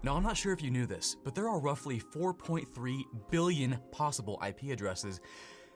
Now, I'm not sure if you knew this, but there are roughly 4.3 billion possible IP addresses,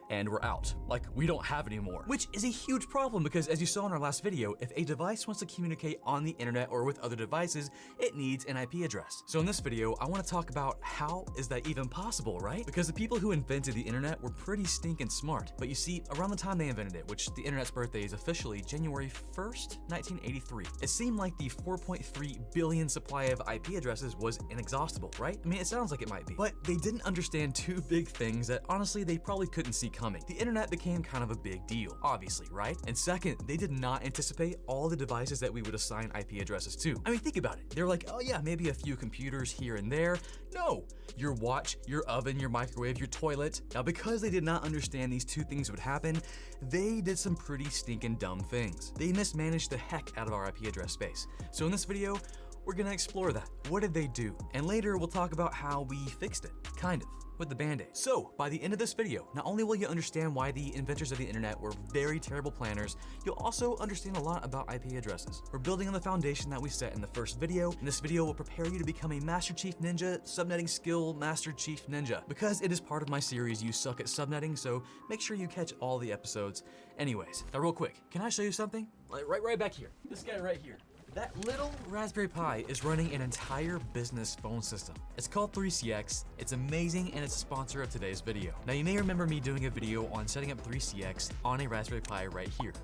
and we're out. Like, we don't have any more. Which is a huge problem because, as you saw in our last video, if a device wants to communicate on the internet or with other devices, it needs an IP address. So in this video, I want to talk about how is that even possible, right? Because the people who invented the internet were pretty stinking smart. But you see, around the time they invented it, which the internet's birthday is officially January 1st, 1983, it seemed like the 4.3 billion supply of IP addresses was inexhaustible, right? I mean, it sounds like it might be. But they didn't understand two big things that honestly they probably couldn't see coming. The internet became kind of a big deal, obviously, right? And second, they did not anticipate all the devices that we would assign IP addresses to. I mean, think about it. They're like, oh yeah, maybe a few computers here and there. No, your watch, your oven, your microwave, your toilet. Now, because they did not understand these two things would happen, they did some pretty stinking dumb things. They mismanaged the heck out of our IP address space. So in this video, we're gonna explore that. What did they do? And later, we'll talk about how we fixed it, kind of, with the Band-Aid. So, by the end of this video, not only will you understand why the inventors of the internet were very terrible planners, you'll also understand a lot about IP addresses. We're building on the foundation that we set in the first video, and this video will prepare you to become a Master Chief Ninja, subnetting skill Master Chief Ninja, because it is part of my series, You Suck at Subnetting, so make sure you catch all the episodes. Anyways, now real quick, can I show you something? Like right back here. This guy right here. That little Raspberry Pi is running an entire business phone system. It's called 3CX, it's amazing, and it's a sponsor of today's video. Now, you may remember me doing a video on setting up 3CX on a Raspberry Pi right here.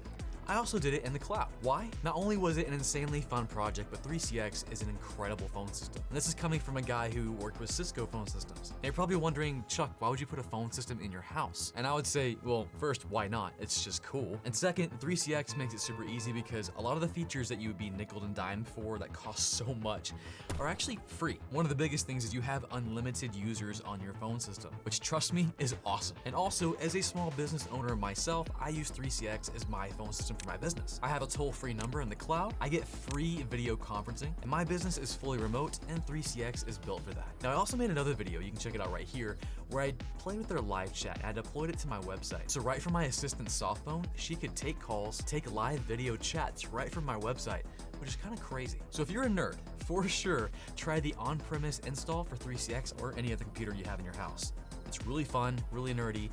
I also did it in the cloud. Why? Not only was it an insanely fun project, but 3CX is an incredible phone system. And this is coming from a guy who worked with Cisco phone systems. Now you're probably wondering, Chuck, why would you put a phone system in your house? And I would say, well, first, why not? It's just cool. And second, 3CX makes it super easy because a lot of the features that you would be nickel and dimed for that cost so much are actually free. One of the biggest things is you have unlimited users on your phone system, which, trust me, is awesome. And also, as a small business owner myself, I use 3CX as my phone system for my business. I have a toll-free number in the cloud, I get free video conferencing, and my business is fully remote, and 3CX is built for that. Now, I also made another video, you can check it out right here, where I played with their live chat, and I deployed it to my website. So right from my assistant's soft phone, she could take calls, take live video chats right from my website, which is kind of crazy. So if you're a nerd, for sure, try the on-premise install for 3CX or any other computer you have in your house. It's really fun, really nerdy.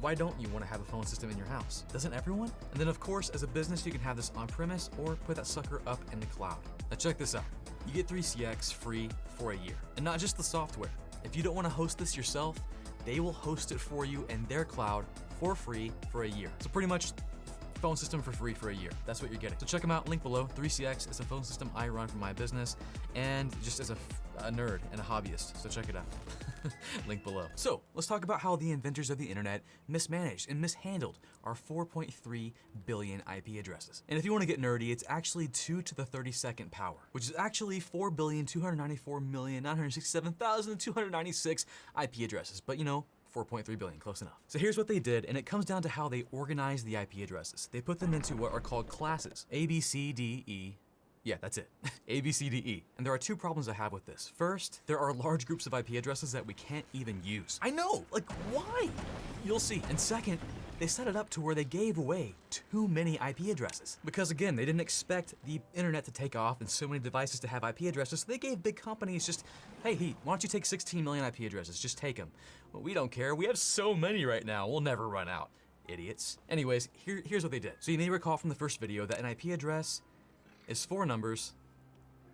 Why don't you want to have a phone system in your house? Doesn't everyone? And then of course, as a business, you can have this on-premise or put that sucker up in the cloud. Now check this out. You get 3CX free for a year. And not just the software. If you don't want to host this yourself, they will host it for you in their cloud for free for a year. So pretty much phone system for free for a year. That's what you're getting. So check them out, link below. 3CX is a phone system I run for my business and just as a nerd and a hobbyist. So check it out. Link below. So let's talk about how the inventors of the internet mismanaged and mishandled our 4.3 billion IP addresses. And if you want to get nerdy, it's actually 2 to the 32nd power, which is actually 4,294,967,296 IP addresses. But you know, 4.3 billion, close enough. So here's what they did, and it comes down to how they organize the IP addresses. They put them into what are called classes, A, B, C, D, E. Yeah, that's it. A, B, C, D, E. And there are two problems I have with this. First, there are large groups of IP addresses that we can't even use. I know, like why? You'll see. And second, they set it up to where they gave away too many IP addresses. Because again, they didn't expect the internet to take off and so many devices to have IP addresses, so they gave big companies just, hey, why don't you take 16 million IP addresses? Just take them. Well, we don't care. We have so many right now. We'll never run out. Idiots. Anyways, here's what they did. So you may recall from the first video that an IP address is 4 numbers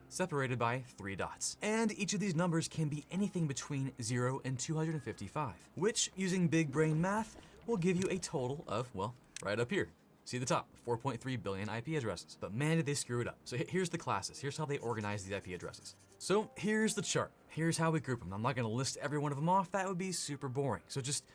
separated by 3 dots. And each of these numbers can be anything between 0 and 255, which, using big brain math, will give you a total of, well, right up here. See the top, 4.3 billion IP addresses. But man, did they screw it up. So here's the classes. Here's how they organize these IP addresses. So here's the chart. Here's how we group them. I'm not gonna list every one of them off. That would be super boring. So just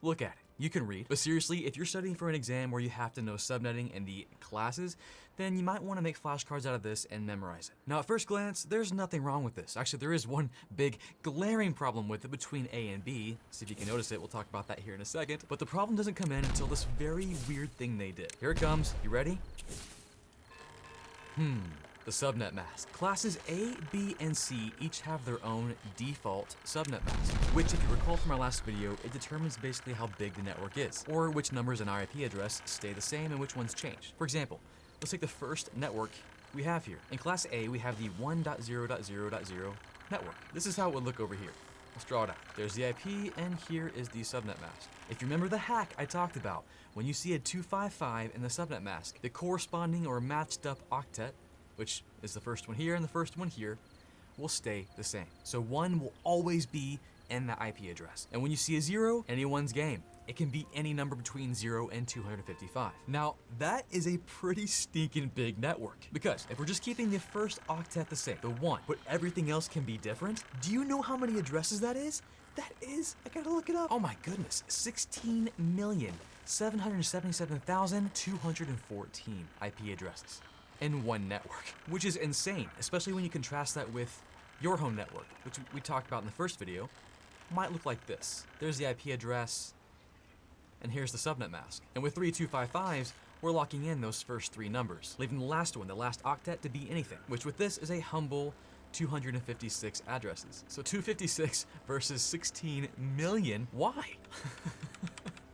look at it. You can read. But seriously, if you're studying for an exam where you have to know subnetting and the classes, then you might want to make flashcards out of this and memorize it. Now, at first glance, there's nothing wrong with this. Actually, there is one big glaring problem with it between A and B. See if you can notice it. We'll talk about that here in a second. But the problem doesn't come in until this very weird thing they did. Here it comes. You ready? The subnet mask. Classes A, B, and C each have their own default subnet mask, which, if you recall from our last video, it determines basically how big the network is, or which numbers in our IP address stay the same and which ones change. For example, let's take the first network we have here. In class A, we have the 1.0.0.0 network. This is how it would look over here. Let's draw it out. There's the IP, and here is the subnet mask. If you remember the hack I talked about, when you see a 255 in the subnet mask, the corresponding or matched up octet, which is the first one here and the first one here, will stay the same. So 1 will always be in the IP address. And when you see a 0, anyone's game. It can be any number between 0 and 255. Now, that is a pretty stinking big network, because if we're just keeping the first octet the same, the 1, but everything else can be different, do you know how many addresses that is? That is, I gotta look it up. Oh my goodness, 16,777,214 IP addresses in one network, which is insane, especially when you contrast that with your home network, which we talked about in the first video. Might look like this. There's the IP address, and here's the subnet mask. And with 3 255s, we're locking in those first 3 numbers, leaving the last one, the last octet, to be anything, which with this is a humble 256 addresses. So 256 versus 16 million, why?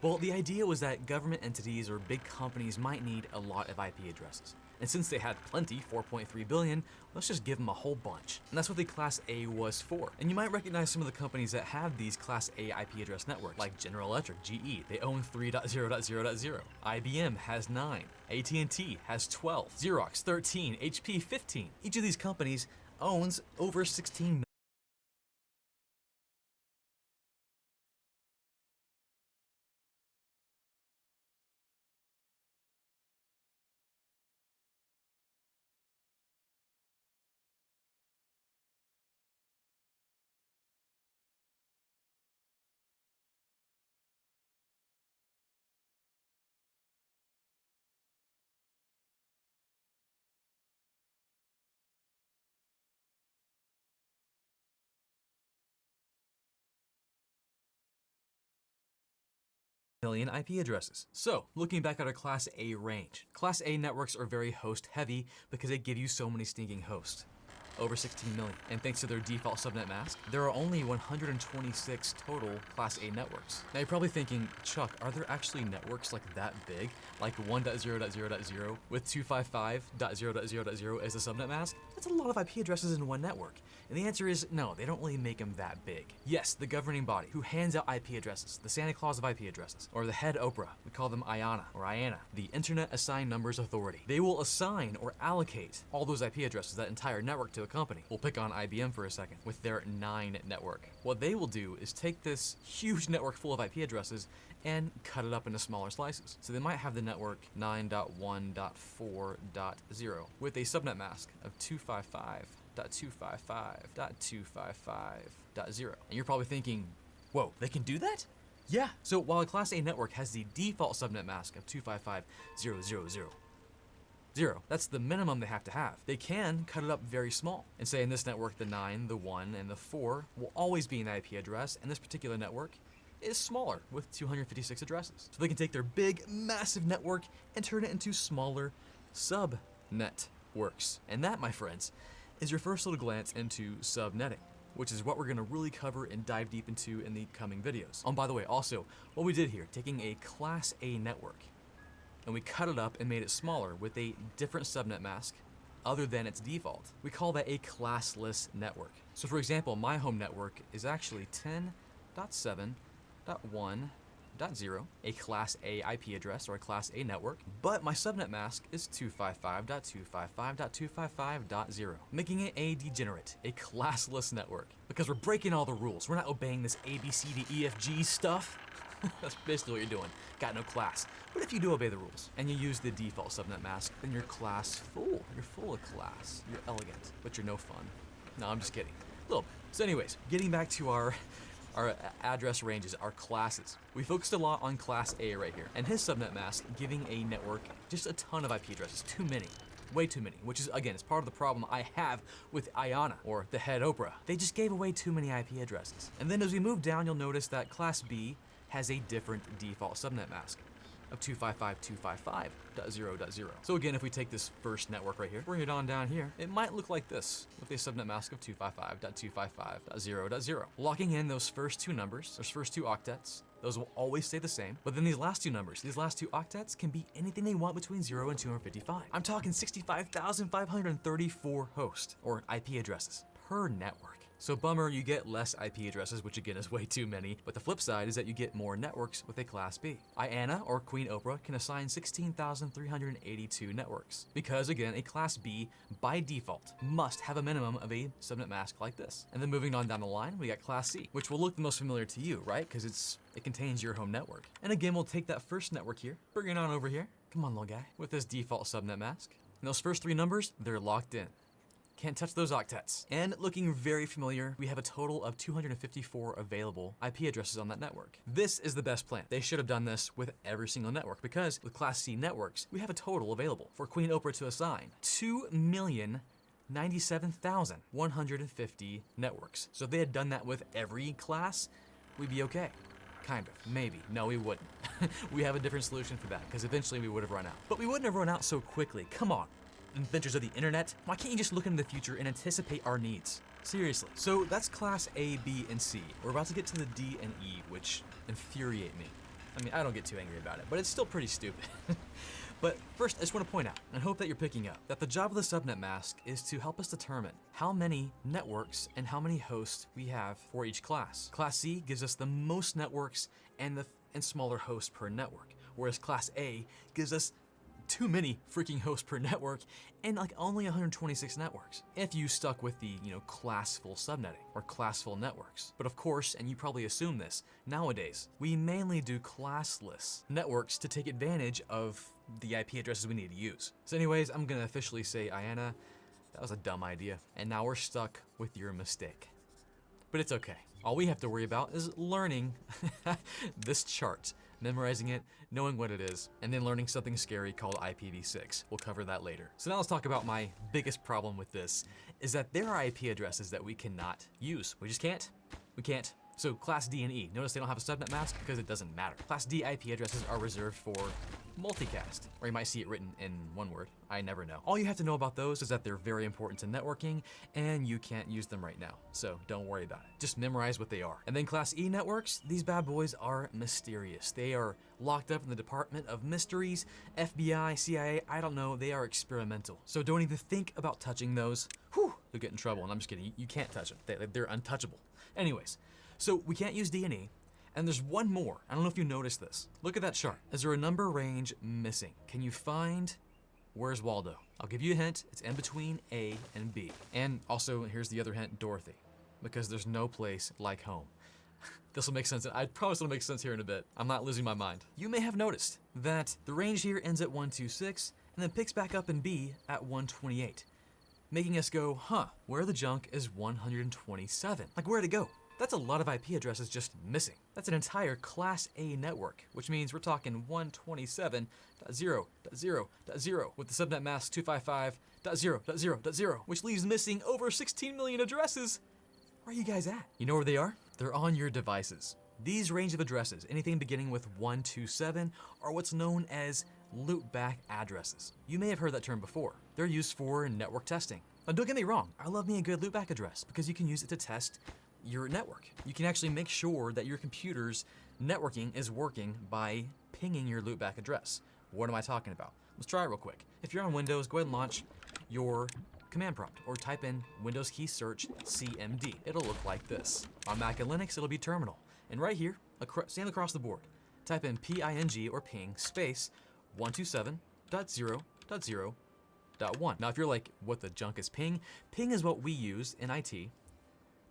Well, the idea was that government entities or big companies might need a lot of IP addresses. And since they had plenty, 4.3 billion, let's just give them a whole bunch. And that's what the Class A was for. And you might recognize some of the companies that have these Class A IP address networks, like General Electric, GE. They own 3.0.0.0. IBM has 9. AT&T has 12. Xerox, 13. HP, 15. Each of these companies owns over 16 million IP addresses. So, looking back at our Class A range, Class A networks are very host heavy because they give you so many stinking hosts. Over 16 million. And thanks to their default subnet mask, there are only 126 total Class A networks. Now you're probably thinking, Chuck, are there actually networks like that big? Like 1.0.0.0 with 255.0.0.0 as a subnet mask? That's a lot of IP addresses in one network. And the answer is no, they don't really make them that big. Yes, the governing body who hands out IP addresses, the Santa Claus of IP addresses, or the head Oprah, we call them IANA or IANA, the Internet Assigned Numbers Authority. They will assign or allocate all those IP addresses, that entire network, to a company. We'll pick on IBM for a second with their 9 network. What they will do is take this huge network full of IP addresses and cut it up into smaller slices. So they might have the network 9.1.4.0 with a subnet mask of 255.255.255.0. And you're probably thinking, whoa, they can do that? Yeah. So while a Class A network has the default subnet mask of 255.0.0.0, that's the minimum they have to have. They can cut it up very small and say in this network the 9, the 1, and the 4 will always be an IP address, and this particular network is smaller with 256 addresses. So they can take their big, massive network and turn it into smaller subnetworks. And that, my friends, is your first little glance into subnetting, which is what we're gonna really cover and dive deep into in the coming videos. Oh, and by the way, also, what we did here, taking a Class A network, and we cut it up and made it smaller with a different subnet mask other than its default. We call that a classless network. So for example, my home network is actually 10.7.1.0, a Class A IP address or a Class A network, but my subnet mask is 255.255.255.0, making it a degenerate, a classless network, because we're breaking all the rules. We're not obeying this A, B, C, D, E, F, G stuff. That's basically what you're doing. Got no class. But if you do obey the rules and you use the default subnet mask, then you're class full. You're full of class. You're elegant, but you're no fun. No, I'm just kidding. A little bit. So anyways, getting back to our address ranges, our classes. We focused a lot on Class A right here, and his subnet mask giving a network just a ton of IP addresses, too many. Way too many, which is, again, is part of the problem I have with IANA, or the head Oprah. They just gave away too many IP addresses. And then as we move down, you'll notice that Class B has a different default subnet mask of 255.255.0.0. So again, if we take this first network right here, bring it on down here, it might look like this with a subnet mask of 255.255.0.0. Locking in those first 2 numbers, those first 2 octets, those will always stay the same. But then these last 2 numbers, these last 2 octets can be anything they want between 0 and 255. I'm talking 65,534 hosts or IP addresses per network. So bummer, you get less IP addresses, which again is way too many, but the flip side is that you get more networks with a Class B. IANA, or Queen Oprah, can assign 16,382 networks, because again, a Class B, by default, must have a minimum of a subnet mask like this. And then moving on down the line, we got Class C, which will look the most familiar to you, right? Because it contains your home network. And again, we'll take that first network here, bring it on over here, come on little guy, with this default subnet mask. And those first 3 numbers, they're locked in. Can't touch those octets. And looking very familiar, we have a total of 254 available IP addresses on that network. This is the best plan. They should have done this with every single network, because with Class C networks, we have a total available for Queen Oprah to assign 2,097,150 networks. So if they had done that with every class, we'd be okay. Kind of, maybe. No, we wouldn't. We have a different solution for that, because eventually we would have run out. But we wouldn't have run out so quickly. Come on. Inventors of the internet, why can't you just look into the future and anticipate our needs? Seriously. So that's Class A, B, and C. We're about to get to the D and E, which infuriate me. I mean, I don't get too angry about it, but it's still pretty stupid. But first, I just want to point out, and hope that you're picking up, that the job of the subnet mask is to help us determine how many networks and how many hosts we have for each class. Class C gives us the most networks and smaller hosts per network, whereas Class A gives us too many freaking hosts per network and like only 126 networks if you stuck with the, classful subnetting or classful networks. But of course, and you probably assume this, nowadays, we mainly do classless networks to take advantage of the IP addresses we need to use. So anyways, I'm gonna officially say, IANA, that was a dumb idea. And now we're stuck with your mistake. But it's okay. All we have to worry about is learning this chart, memorizing it, knowing what it is, and then learning something scary called IPv6. We'll cover that later. So now let's talk about my biggest problem with this, is that there are IP addresses that we cannot use. We just can't. We can't. So Class D and E, notice they don't have a subnet mask because it doesn't matter. Class D IP addresses are reserved for multicast, or you might see it written in one word. I never know. All you have to know about those is that they're very important to networking and you can't use them right now. So don't worry about it. Just memorize what they are. And then Class E networks, these bad boys are mysterious. They are locked up in the Department of Mysteries, FBI, CIA, I don't know, they are experimental. So don't even think about touching those. Whew, you'll get in trouble. And I'm just kidding, you can't touch them. They're untouchable. Anyways, so we can't use D and E. And there's one more. I don't know if you noticed this. Look at that chart. Is there a number range missing? Can you find where's Waldo? I'll give you a hint. It's in between A and B. And also, here's the other hint, Dorothy, because there's no place like home. This will make sense. I promise it'll make sense here in a bit. I'm not losing my mind. You may have noticed that the range here ends at 126 and then picks back up in B at 128, making us go, huh, where the junk is 127? Like, where'd it go? That's a lot of IP addresses just missing. That's an entire Class A network, which means we're talking 127.0.0.0 with the subnet mask 255.0.0.0, which leaves missing over 16 million addresses. Where are you guys at? You know where they are? They're on your devices. These range of addresses, anything beginning with 127, are what's known as loopback addresses. You may have heard that term before. They're used for network testing. Now don't get me wrong, I love me a good loopback address because you can use it to test your network. You can actually make sure that your computer's networking is working by pinging your loopback address. What am I talking about? Let's try it real quick. If you're on Windows, go ahead and launch your command prompt or type in Windows key search CMD. It'll look like this. On Mac and Linux, it'll be terminal. And right here, stand across the board, type in PING or ping space 127.0.0.1. Now, if you're like, what the junk is ping? Ping is what we use in IT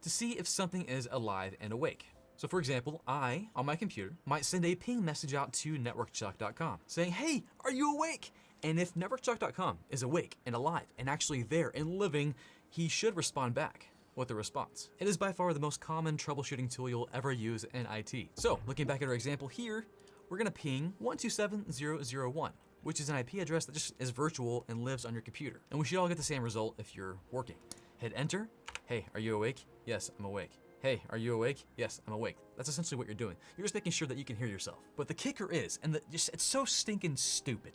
to see if something is alive and awake. So for example, I, on my computer, might send a ping message out to networkchuck.com saying, hey, are you awake? And if networkchuck.com is awake and alive and actually there and living, he should respond back with a response. It is by far the most common troubleshooting tool you'll ever use in IT. So looking back at our example here, we're gonna ping 127.0.0.1, which is an IP address that just is virtual and lives on your computer. And we should all get the same result if you're working. Hit enter. Hey, are you awake? Yes, I'm awake. Hey, are you awake? Yes, I'm awake. That's essentially what you're doing. You're just making sure that you can hear yourself. But the kicker is, and it's so stinking stupid.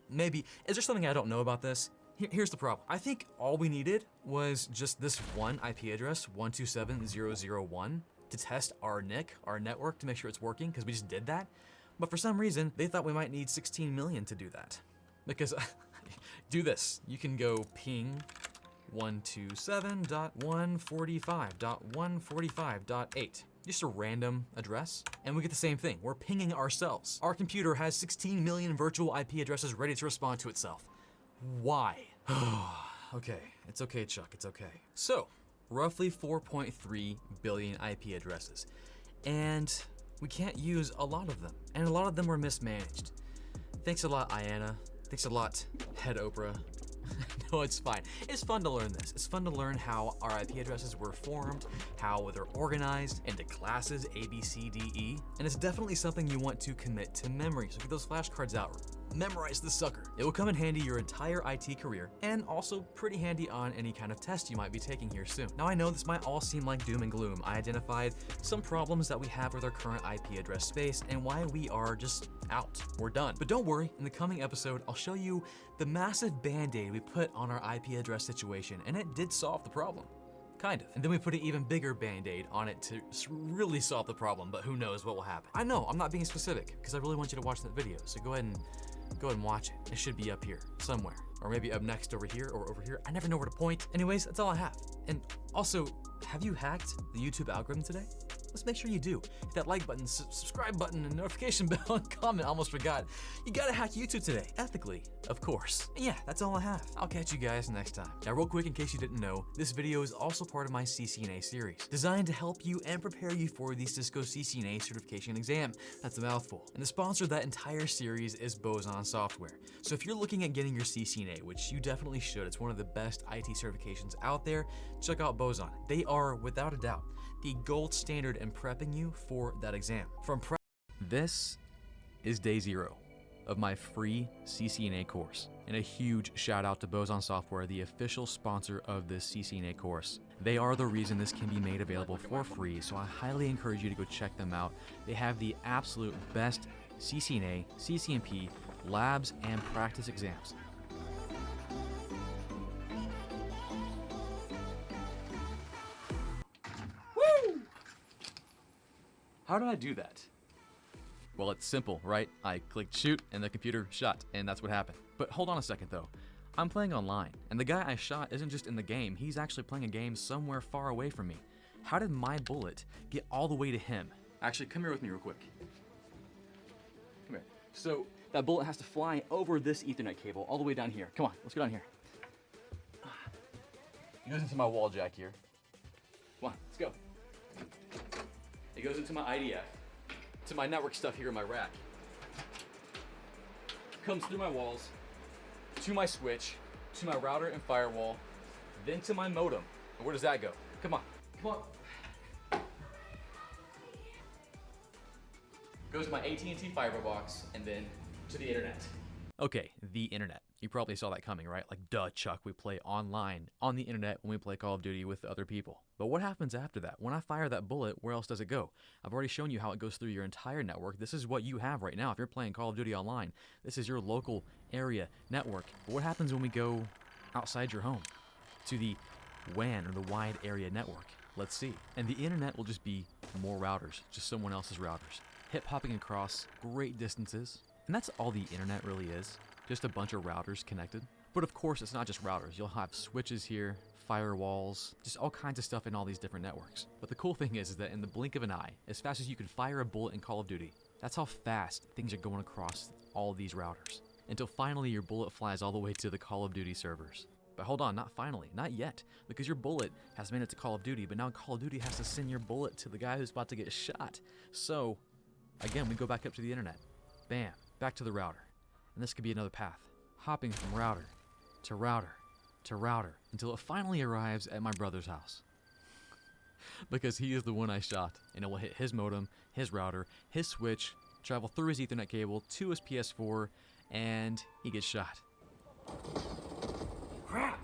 Maybe, is there something I don't know about this? Here's the problem. I think all we needed was just this one IP address, 127.0.0.1, to test our NIC, our network, to make sure it's working, because we just did that. But for some reason, they thought we might need 16 million to do that. Because, do this. You can go ping 127.145.145.8. Just a random address, and we get the same thing. We're pinging ourselves. Our computer has 16 million virtual IP addresses ready to respond to itself. Why? Okay, it's okay, Chuck, it's okay. So, roughly 4.3 billion IP addresses, and we can't use a lot of them, and a lot of them were mismanaged. Thanks a lot, Ayanna. Thanks a lot, Head Oprah. No, it's fine. It's fun to learn this. It's fun to learn how our IP addresses were formed, how they're organized into classes A, B, C, D, E, and it's definitely something you want to commit to memory. So get those flashcards out. Memorize the sucker. It will come in handy your entire IT career, and also pretty handy on any kind of test you might be taking here soon. Now I know this might all seem like doom and gloom. I identified some problems that we have with our current IP address space and why we are just out. We're done. But don't worry, in the coming episode, I'll show you the massive band-aid we put on our IP address situation, and it did solve the problem. Kind of. And then we put an even bigger band-aid on it to really solve the problem, but who knows what will happen. I know, I'm not being specific, because I really want you to watch that video, so go ahead and watch it. It should be up here somewhere, or maybe up next over here or over here. I never know where to point. Anyways, that's all I have. And also, have you hacked the YouTube algorithm today? Let's make sure you do. Hit that like button, subscribe button, and notification bell, and comment. Almost forgot. You gotta hack YouTube today. Ethically, of course. And yeah, that's all I have. I'll catch you guys next time. Now, real quick, in case you didn't know, this video is also part of my CCNA series, designed to help you and prepare you for the Cisco CCNA certification exam. That's a mouthful. And the sponsor of that entire series is Boson Software. So if you're looking at getting your CCNA, which you definitely should, it's one of the best IT certifications out there, check out Boson. They are, without a doubt, the gold standard in prepping you for that exam. This is day 0 of my free CCNA course, and a huge shout out to Boson Software, the official sponsor of this CCNA course. They are the reason this can be made available for free, so I highly encourage you to go check them out. They have the absolute best CCNA, CCNP, labs, and practice exams. How did I do that? Well, it's simple, right? I clicked shoot and the computer shot, and that's what happened. But hold on a second though. I'm playing online, and the guy I shot isn't just in the game, he's actually playing a game somewhere far away from me. How did my bullet get all the way to him? Actually, come here with me real quick. Come here. So that bullet has to fly over this Ethernet cable all the way down here. Come on, let's go down here. It goes into my wall jack here. Come on, let's go. It goes into my IDF, to my network stuff here in my rack. Comes through my walls, to my switch, to my router and firewall, then to my modem. And where does that go? Come on, come on. Goes to my AT&T fiber box, and then to the internet. Okay, the internet. You probably saw that coming, right? Like, duh, Chuck, we play online on the internet when we play Call of Duty with other people. But what happens after that? When I fire that bullet, where else does it go? I've already shown you how it goes through your entire network. This is what you have right now. If you're playing Call of Duty online, this is your local area network. But what happens when we go outside your home to the WAN, or the wide area network? Let's see. And the internet will just be more routers, just someone else's routers. Hip hopping across great distances. And that's all the internet really is. Just a bunch of routers connected. But of course, it's not just routers. You'll have switches here, firewalls, just all kinds of stuff in all these different networks. But the cool thing is that in the blink of an eye, as fast as you can fire a bullet in Call of Duty, that's how fast things are going across all these routers. Until finally your bullet flies all the way to the Call of Duty servers. But hold on, not finally, not yet, because your bullet has made it to Call of Duty, but now Call of Duty has to send your bullet to the guy who's about to get shot. So, again, we go back up to the internet. Bam, back to the router. And this could be another path, hopping from router to router to router until it finally arrives at my brother's house. Because he is the one I shot, and it will hit his modem, his router, his switch, travel through his Ethernet cable to his PS4, and he gets shot. Crap!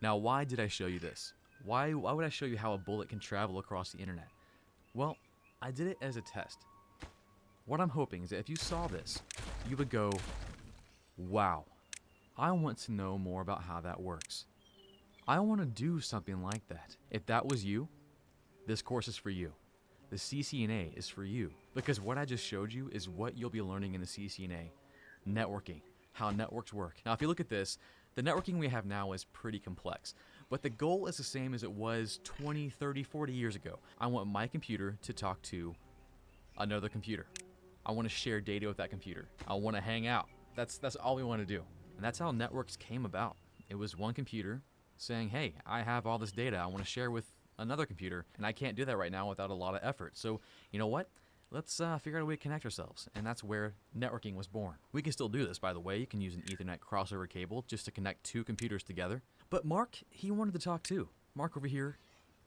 Now, why did I show you this? Why would I show you how a bullet can travel across the internet? Well, I did it as a test. What I'm hoping is that if you saw this, you would go, wow, I want to know more about how that works. I want to do something like that. If that was you, this course is for you. The CCNA is for you. Because what I just showed you is what you'll be learning in the CCNA. Networking, how networks work. Now, if you look at this, The networking we have now is pretty complex, but the goal is the same as it was 20, 30, 40 years ago. I want my computer to talk to another computer. I want to share data with that computer. I want to hang out. That's all we want to do. And that's how networks came about. It was one computer saying, hey, I have all this data I want to share with another computer, and I can't do that right now without a lot of effort. So, you know what? Let's figure out a way to connect ourselves, and that's where networking was born. We can still do this, by the way. You can use an Ethernet crossover cable just to connect two computers together. But Mark, he wanted to talk too. Mark over here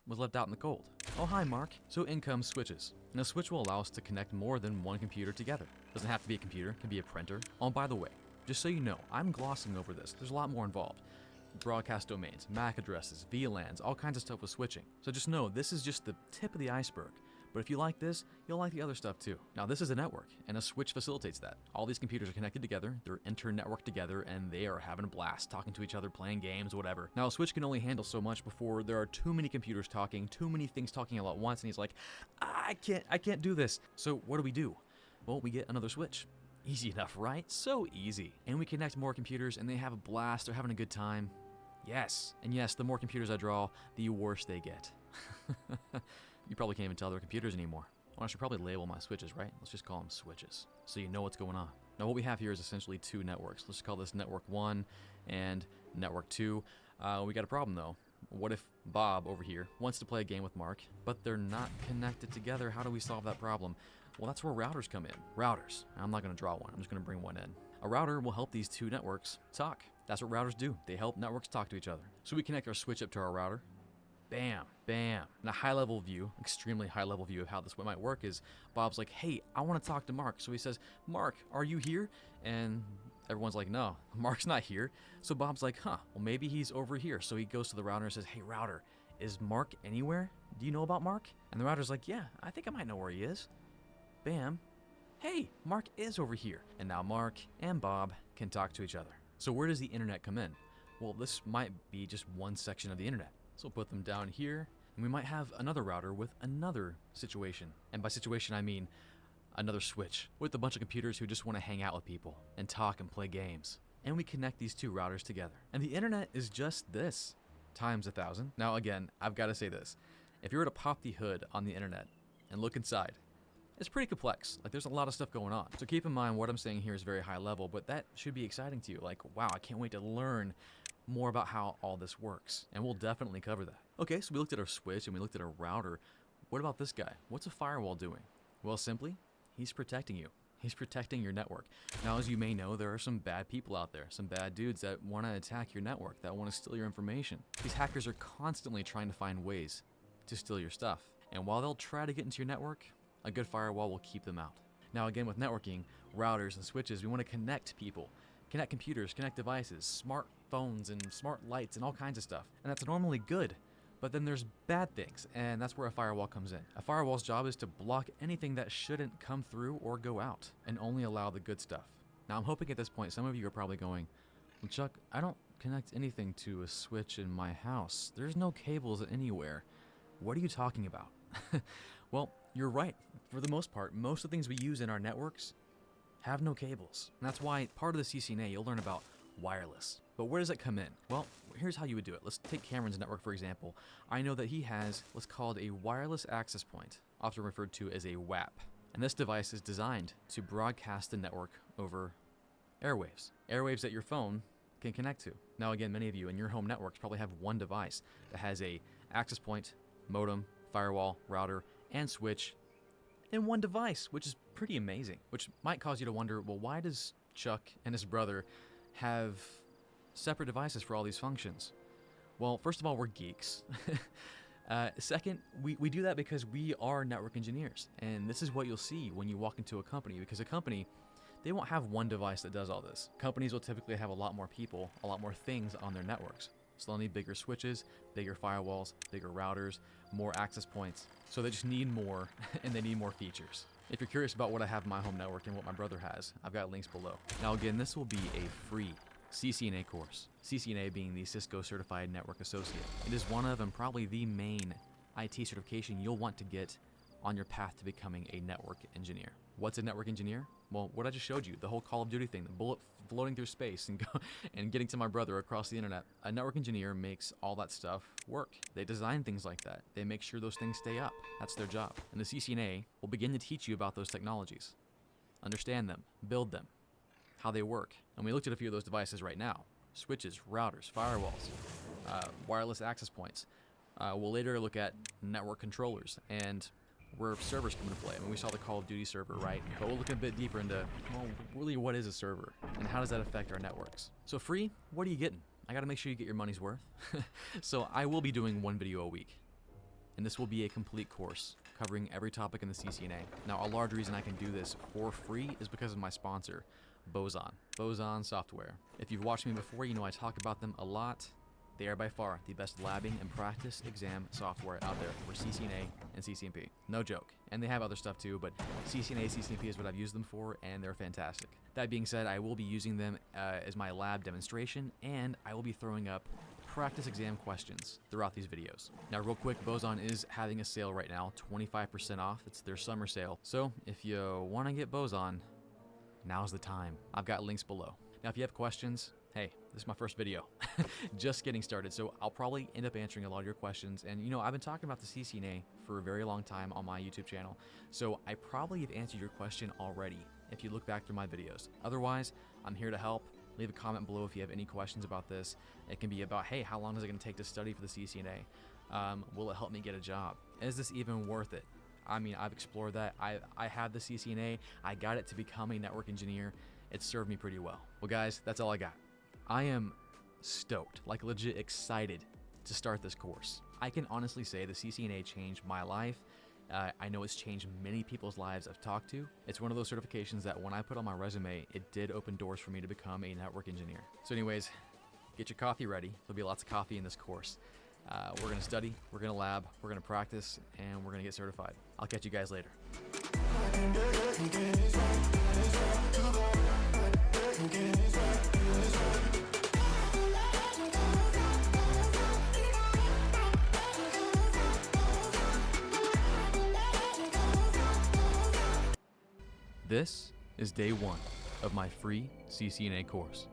was left out in the cold. Oh, hi, Mark. So in comes switches. And a switch will allow us to connect more than one computer together. Doesn't have to be a computer, it can be a printer. Oh, and by the way, just so you know, I'm glossing over this. There's a lot more involved. Broadcast domains, MAC addresses, VLANs, all kinds of stuff with switching. So just know, this is just the tip of the iceberg. But if you like this, you'll like the other stuff too. Now this is a network, and a switch facilitates that. All these computers are connected together, they're inter-networked together, and they are having a blast, talking to each other, playing games, whatever. Now a switch can only handle so much before there are too many computers talking, too many things talking all at once, and he's like, I can't do this. So what do? Well, we get another switch. Easy enough, right? So easy. And we connect more computers, and they have a blast, they're having a good time. Yes, and yes, the more computers I draw, the worse they get. You probably can't even tell they're computers anymore. Well, I should probably label my switches, right? Let's just call them switches, so you know what's going on. Now what we have here is essentially two networks. Let's call this network 1 and network 2. We got a problem though. What if Bob over here wants to play a game with Mark, but they're not connected together? How do we solve that problem? Well, that's where routers come in. Routers. I'm not going to draw one. I'm just going to bring one in. A router will help these two networks talk. That's what routers do. They help networks talk to each other. So we connect our switch up to our router. Bam, bam. And a high-level view, extremely high-level view of how this might work is Bob's like, hey, I want to talk to Mark. So he says, Mark, are you here? And everyone's like, no, Mark's not here. So Bob's like, well, maybe he's over here. So he goes to the router and says, hey, router, is Mark anywhere? Do you know about Mark? And the router's like, yeah, I think I might know where he is. Bam. Hey, Mark is over here. And now Mark and Bob can talk to each other. So where does the internet come in? Well, this might be just one section of the internet. So we'll put them down here, and we might have another router with another situation. And by situation, I mean another switch with a bunch of computers who just want to hang out with people and talk and play games. And we connect these two routers together. And the internet is just this, times 1,000. Now again, I've got to say this. If you were to pop the hood on the internet and look inside, it's pretty complex. Like, there's a lot of stuff going on. So keep in mind what I'm saying here is very high level, but that should be exciting to you. Like, wow, I can't wait to learn more about how all this works, and we'll definitely cover that. Okay, so we looked at our switch and we looked at our router. What about this guy? What's a firewall doing? Well, simply, he's protecting you. He's protecting your network. Now, as you may know, there are some bad people out there, some bad dudes that want to attack your network, that want to steal your information. These hackers are constantly trying to find ways to steal your stuff, and while they'll try to get into your network, a good firewall will keep them out. Now, again, with networking, routers and switches, we want to connect people. Connect computers, connect devices, smart phones and smart lights and all kinds of stuff. And that's normally good. But then there's bad things, and that's where a firewall comes in. A firewall's job is to block anything that shouldn't come through or go out, and only allow the good stuff. Now I'm hoping at this point some of you are probably going, well, Chuck, I don't connect anything to a switch in my house. There's no cables anywhere. What are you talking about? Well, you're right. For the most part, most of the things we use in our networks have no cables. And that's why part of the CCNA you'll learn about wireless. But where does it come in? Well, here's how you would do it. Let's take Cameron's network, for example. I know that he has what's called a wireless access point, often referred to as a WAP. And this device is designed to broadcast the network over airwaves. Airwaves that your phone can connect to. Now again, many of you in your home networks probably have one device that has a access point, modem, firewall, router, and switch in one device, which is pretty amazing. Which might cause you to wonder, well, why does Chuck and his brother have separate devices for all these functions? Well, first of all, we're geeks. Second, we do that because we are network engineers. And this is what you'll see when you walk into a company, because a company, they won't have one device that does all this. Companies will typically have a lot more people, a lot more things on their networks. So they'll need bigger switches, bigger firewalls, bigger routers, more access points. So they just need more, and they need more features. If you're curious about what I have in my home network and what my brother has, I've got links below. Now again, this will be a free CCNA course. CCNA being the Cisco Certified Network Associate. It is one of, and probably the main IT certification you'll want to get on your path to becoming a network engineer. What's a network engineer? Well, what I just showed you, the whole Call of Duty thing, the bullet floating through space and getting to my brother across the internet. A network engineer makes all that stuff work. They design things like that. They make sure those things stay up. That's their job. And the CCNA will begin to teach you about those technologies. Understand them, build them, how they work. And we looked at a few of those devices right now. Switches, routers, firewalls, wireless access points. We'll later look at network controllers and where servers come into play. I mean, we saw the Call of Duty server, right? But we'll look a bit deeper into, well, really what is a server and how does that affect our networks? So free, what are you getting? I gotta make sure you get your money's worth. So I will be doing one video a week. And this will be a complete course covering every topic in the CCNA. Now, a large reason I can do this for free is because of my sponsor, Boson Software. If you've watched me before, you know I talk about them a lot. They are by far the best labbing and practice exam software out there for CCNA and CCNP. No joke. And they have other stuff too, but CCNA, CCNP is what I've used them for, and they're fantastic. That being said, I will be using them as my lab demonstration, and I will be throwing up practice exam questions throughout these videos. Now, real quick, Boson is having a sale right now, 25% off. It's their summer sale. So if you want to get Boson, now's the time. I've got links below. Now, if you have questions, hey, this is my first video. Just getting started, so I'll probably end up answering a lot of your questions. And you know, I've been talking about the CCNA for a very long time on my YouTube channel, so I probably have answered your question already if you look back through my videos. Otherwise, I'm here to help. Leave a comment below if you have any questions about this. It can be about, hey, how long is it going to take to study for the CCNA? Will it help me get a job? Is this even worth it? I mean, I've explored that. I have the CCNA. I got it to become a network engineer. It served me pretty well. Well, guys, that's all I got. I am stoked, like legit excited to start this course. I can honestly say the CCNA changed my life. I know it's changed many people's lives I've talked to. It's one of those certifications that when I put on my resume, it did open doors for me to become a network engineer. So anyways, get your coffee ready. There'll be lots of coffee in this course. We're gonna study, we're gonna lab, we're gonna practice, and we're gonna get certified. I'll catch you guys later. This is day one of my free CCNA course.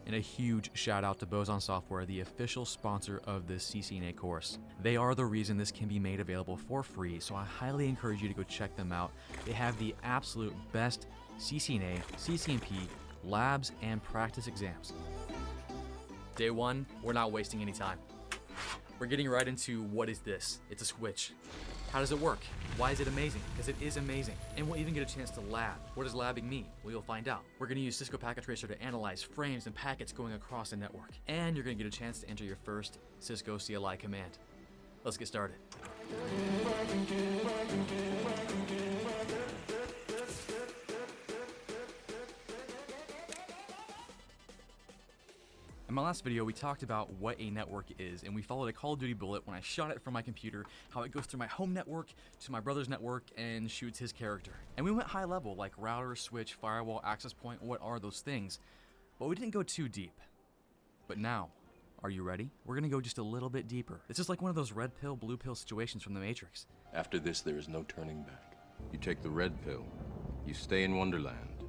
And a huge shout out to Boson Software, the official sponsor of this CCNA course. They are the reason this can be made available for free, so I highly encourage you to go check them out. They have the absolute best CCNA, CCNP, labs, and practice exams. Day one, we're not wasting any time. We're getting right into what is this? It's a switch. How does it work? Why is it amazing? Because it is amazing. And we'll even get a chance to lab. What does labbing mean? Well, you'll find out. We're gonna use Cisco Packet Tracer to analyze frames and packets going across a network. And you're gonna get a chance to enter your first Cisco CLI command. Let's get started. In my last video, we talked about what a network is, and we followed a Call of Duty bullet when I shot it from my computer, how it goes through my home network to my brother's network and shoots his character. And we went high level, like router, switch, firewall, access point, what are those things? But we didn't go too deep. But now, are you ready? We're gonna go just a little bit deeper. This is like one of those red pill, blue pill situations from the Matrix. After this, there is no turning back. You take the red pill, you stay in Wonderland,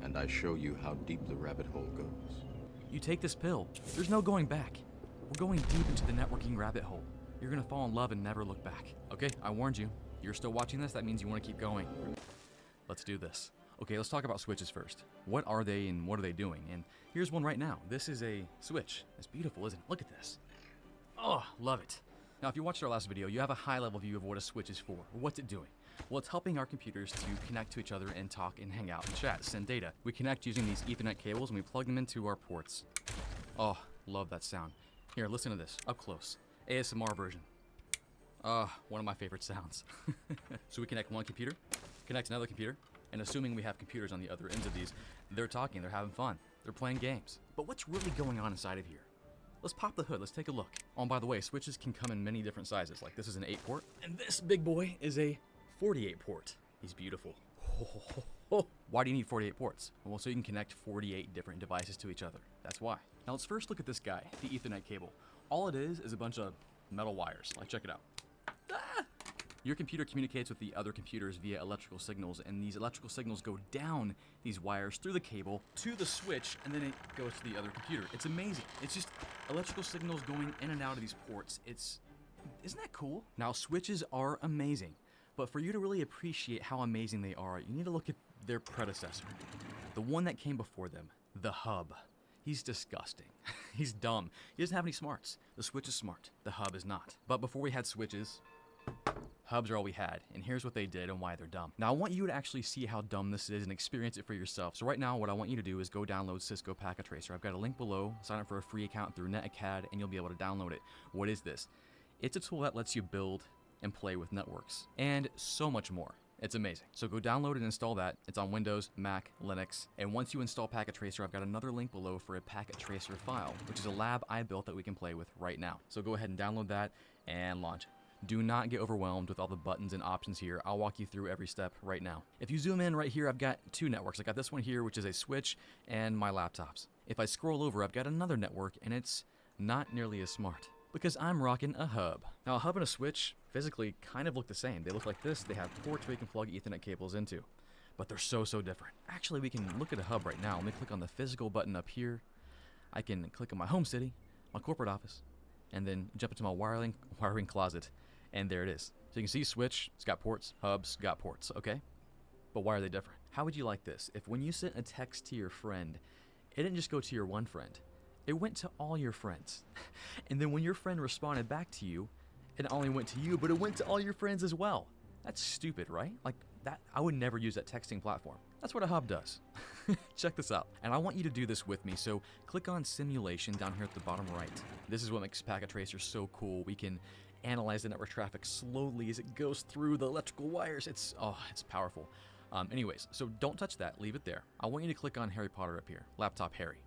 and I show you how deep the rabbit hole goes. You take this pill, there's no going back. We're going deep into the networking rabbit hole. You're gonna fall in love and never look back. Okay, I warned you. You're still watching this, that means you wanna keep going. Let's do this. Okay, let's talk about switches first. What are they and what are they doing? And here's one right now. This is a switch. It's beautiful, isn't it? Look at this. Oh, love it. Now, if you watched our last video, you have a high-level view of what a switch is for, or what's it doing. Well, it's helping our computers to connect to each other and talk and hang out and chat, send data. We connect using these Ethernet cables and we plug them into our ports. Oh, love that sound. Here, listen to this, up close. ASMR version. One of my favorite sounds. So we connect one computer, connect another computer, and assuming we have computers on the other ends of these, they're talking, they're having fun, they're playing games. But what's really going on inside of here? Let's pop the hood, let's take a look. Oh, and by the way, switches can come in many different sizes. Like this is an 8-port, and this big boy is a 48-port. He's beautiful. Why do you need 48 ports? Well, so you can connect 48 different devices to each other. That's why. Now let's first look at this guy, the Ethernet cable. All it is a bunch of metal wires. Like, check it out. Your computer communicates with the other computers via electrical signals, and these electrical signals go down these wires through the cable to the switch, and then it goes to the other computer. It's amazing. It's just electrical signals going in and out of these ports. Isn't that cool? Now, switches are amazing, but for you to really appreciate how amazing they are, you need to look at their predecessor, the one that came before them, the hub. He's disgusting. He's dumb. He doesn't have any smarts. The switch is smart. The hub is not. But before we had switches, hubs are all we had, and here's what they did and why they're dumb. Now, I want you to actually see how dumb this is and experience it for yourself. So right now, what I want you to do is go download Cisco Packet Tracer. I've got a link below. Sign up for a free account through NetAcad, and you'll be able to download it. What is this? It's a tool that lets you build and play with networks, and so much more. It's amazing. So go download and install that. It's on Windows, Mac, Linux. And once you install Packet Tracer, I've got another link below for a Packet Tracer file, which is a lab I built that we can play with right now. So go ahead and download that and launch it. Do not get overwhelmed with all the buttons and options here. I'll walk you through every step right now. If you zoom in right here, I've got two networks. I got this one here, which is a switch, and my laptops. If I scroll over, I've got another network, and it's not nearly as smart, because I'm rocking a hub. Now, a hub and a switch physically kind of look the same. They look like this. They have ports we can plug Ethernet cables into, but they're so different. Actually, we can look at a hub right now. Let me click on the physical button up here. I can click on my home city, my corporate office, and then jump into my wiring closet, and there it is. So you can see switch, it's got ports, hubs, got ports, okay? But why are they different? How would you like this if when you sent a text to your friend, it didn't just go to your one friend, it went to all your friends. And then when your friend responded back to you, it not only went to you, but it went to all your friends as well. That's stupid, right? Like that, I would never use that texting platform. That's what a hub does. Check this out. And I want you to do this with me. So click on simulation down here at the bottom right. This is what makes Packet Tracer so cool. We can analyze the network traffic slowly as it goes through the electrical wires. It's powerful. Anyways, so don't touch that. Leave it there. I want you to click on Harry Potter up here, Laptop Harry.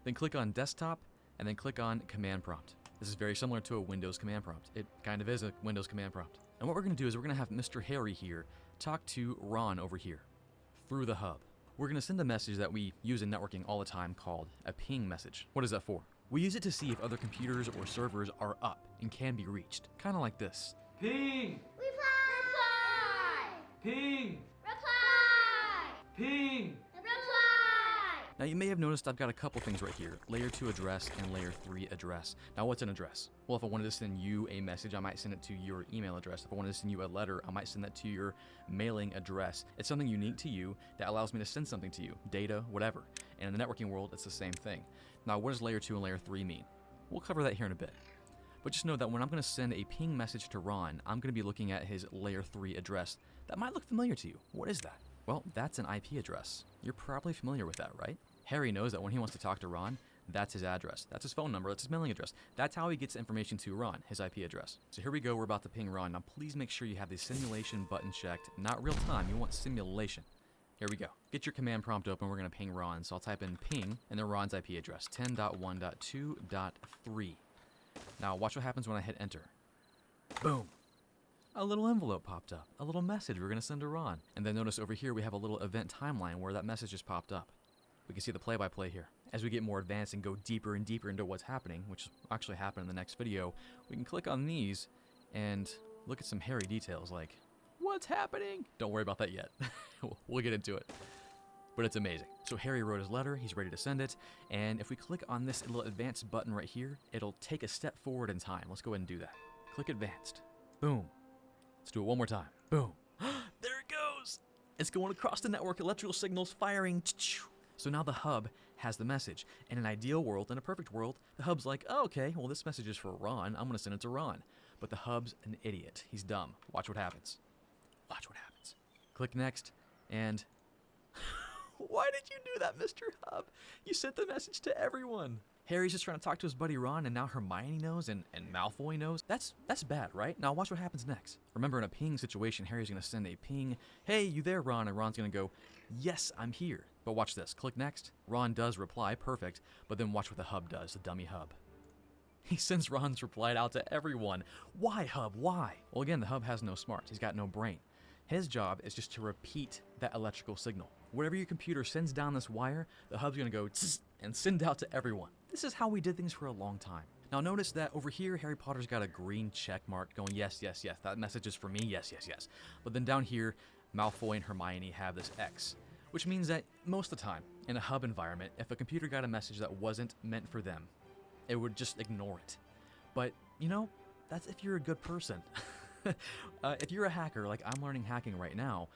Then click on Desktop, and then click on Command Prompt. This is very similar to a Windows command prompt. It kind of is a Windows command prompt. And what we're going to do is we're going to have Mr. Harry here talk to Ron over here through the hub. We're going to send a message that we use in networking all the time called a ping message. What is that for? We use it to see if other computers or servers are up and can be reached. Kind of like this. Ping! Reply! Ping! Reply! Ping! Reply! Now you may have noticed I've got a couple things right here, layer 2 address and layer 3 address. Now what's an address? Well, if I wanted to send you a message, I might send it to your email address. If I wanted to send you a letter, I might send that to your mailing address. It's something unique to you that allows me to send something to you, data, whatever. And in the networking world, it's the same thing. Now what does layer 2 and layer 3 mean? We'll cover that here in a bit. But just know that when I'm going to send a ping message to Ron, I'm going to be looking at his layer 3 address. That might look familiar to you. What is that? Well, that's an IP address. You're probably familiar with that, right? Harry knows that when he wants to talk to Ron, that's his address. That's his phone number. That's his mailing address. That's how he gets information to Ron, his IP address. So here we go. We're about to ping Ron. Now please make sure you have the simulation button checked. Not real time. You want simulation. Here we go. Get your command prompt open. We're going to ping Ron. So I'll type in ping and then Ron's IP address, 10.1.2.3. Now watch what happens when I hit enter. Boom. A little envelope popped up. A little message we're going to send to Ron. And then notice over here we have a little event timeline where that message just popped up. We can see the play-by-play here. As we get more advanced and go deeper and deeper into what's happening, which will actually happen in the next video, we can click on these and look at some hairy details like, what's happening? Don't worry about that yet. We'll get into it. But it's amazing. So Harry wrote his letter, he's ready to send it, and if we click on this little advanced button right here, it'll take a step forward in time. Let's go ahead and do that. Click advanced. Boom. Let's do it one more time. Boom. There it goes. It's going across the network, electrical signals firing. So now the hub has the message. In an ideal world, in a perfect world, the hub's like, oh, okay, well this message is for Ron, I'm gonna send it to Ron. But the hub's an idiot. He's dumb. Watch what happens. Watch what happens. Click next, and why did you do that, Mr. Hub? You sent the message to everyone. Harry's just trying to talk to his buddy Ron, and now Hermione knows, and Malfoy knows. That's bad, right? Now watch what happens next. Remember, in a ping situation, Harry's gonna send a ping, hey, you there, Ron? And Ron's gonna go, yes, I'm here. But watch this. Click next. Ron does reply, perfect, but then watch what the hub does, the dummy hub. He sends Ron's reply out to everyone. Why, hub? Why? Well, again, the hub has no smarts. He's got no brain. His job is just to repeat that electrical signal. Whatever your computer sends down this wire, the hub's gonna go tss and send out to everyone. This is how we did things for a long time. Now notice that over here, Harry Potter's got a green check mark going, yes, yes, yes, that message is for me, yes, yes, yes. But then down here, Malfoy and Hermione have this X, which means that most of the time, in a hub environment, if a computer got a message that wasn't meant for them, it would just ignore it. But, you know, that's if you're a good person. If you're a hacker, like I'm learning hacking right now,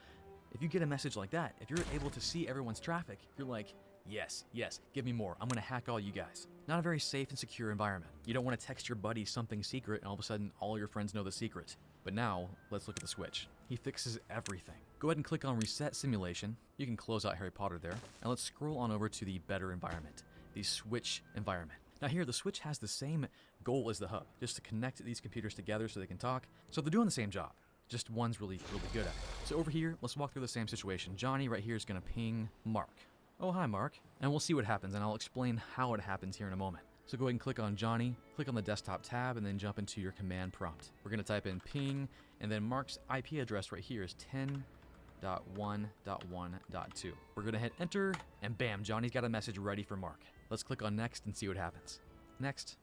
if you get a message like that, if you're able to see everyone's traffic, you're like, yes, yes, give me more. I'm gonna hack all you guys. Not a very safe and secure environment. You don't want to text your buddy something secret and all of a sudden all your friends know the secret. But now, let's look at the Switch. He fixes everything. Go ahead and click on Reset Simulation. You can close out Harry Potter there. And let's scroll on over to the better environment, the Switch environment. Now here, the Switch has the same goal as the hub, just to connect these computers together so they can talk. So they're doing the same job, just one's really good at it. So over here, let's walk through the same situation. Johnny right here is gonna ping Mark. Oh, hi Mark. And we'll see what happens, and I'll explain how it happens here in a moment. So go ahead and click on Johnny, click on the desktop tab, and then jump into your command prompt. We're gonna type in ping, and then Mark's IP address right here is 10.1.1.2. We're gonna hit enter, and bam, Johnny's got a message ready for Mark. Let's click on next and see what happens. Next.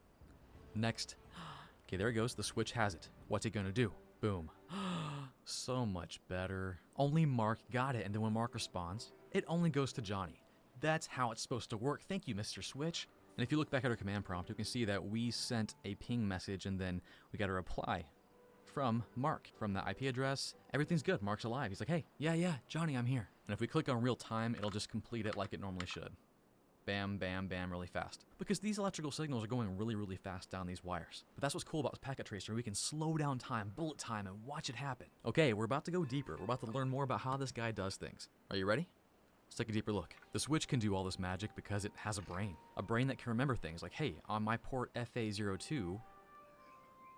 Next. Okay, there it goes. The Switch has it. What's it gonna do? Boom. So much better. Only Mark got it, and then when Mark responds, it only goes to Johnny. That's how it's supposed to work. Thank you, Mr. Switch. And if you look back at our command prompt, you can see that we sent a ping message, and then we got a reply from Mark, from the IP address. Everything's good. Mark's alive. He's like, hey, yeah, Johnny, I'm here. And if we click on real time, it'll just complete it like it normally should. Bam, bam, bam, really fast. Because these electrical signals are going really fast down these wires. But that's what's cool about Packet Tracer. We can slow down time, bullet time, and watch it happen. Okay, we're about to go deeper. We're about to learn more about how this guy does things. Are you ready? Let's take a deeper look. The Switch can do all this magic because it has a brain. A brain that can remember things like, hey, on my port FA02,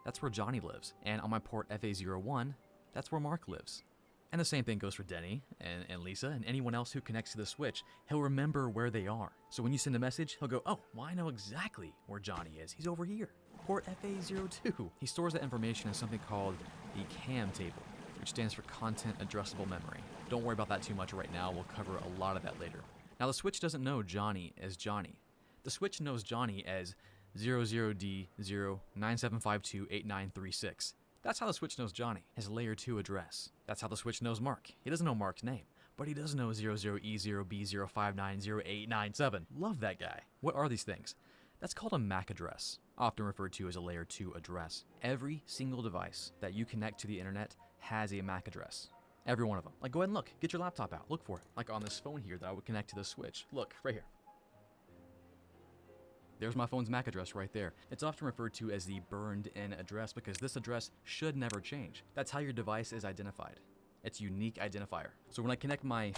that's where Johnny lives. And on my port FA01, that's where Mark lives. And the same thing goes for Denny and Lisa and anyone else who connects to the Switch. He'll remember where they are. So when you send a message, he'll go, oh, well, I know exactly where Johnny is. He's over here. Port FA02. He stores that information in something called the CAM table, which stands for Content Addressable Memory. Don't worry about that too much right now. We'll cover a lot of that later. Now, the Switch doesn't know Johnny as Johnny. The Switch knows Johnny as 00D097528936. That's how the Switch knows Johnny, his layer 2 address. That's how the Switch knows Mark. He doesn't know Mark's name, but he does know 00E0B0590897. Love that guy. What are these things? That's called a MAC address, often referred to as a layer 2 address. Every single device that you connect to the internet has a MAC address. Every one of them. Like, go ahead and look. Get your laptop out. Look for it. Like on this phone here that I would connect to the Switch. Look, right here. There's my phone's MAC address right there. It's often referred to as the burned-in address because this address should never change. That's how your device is identified. It's a unique identifier. So when I connect my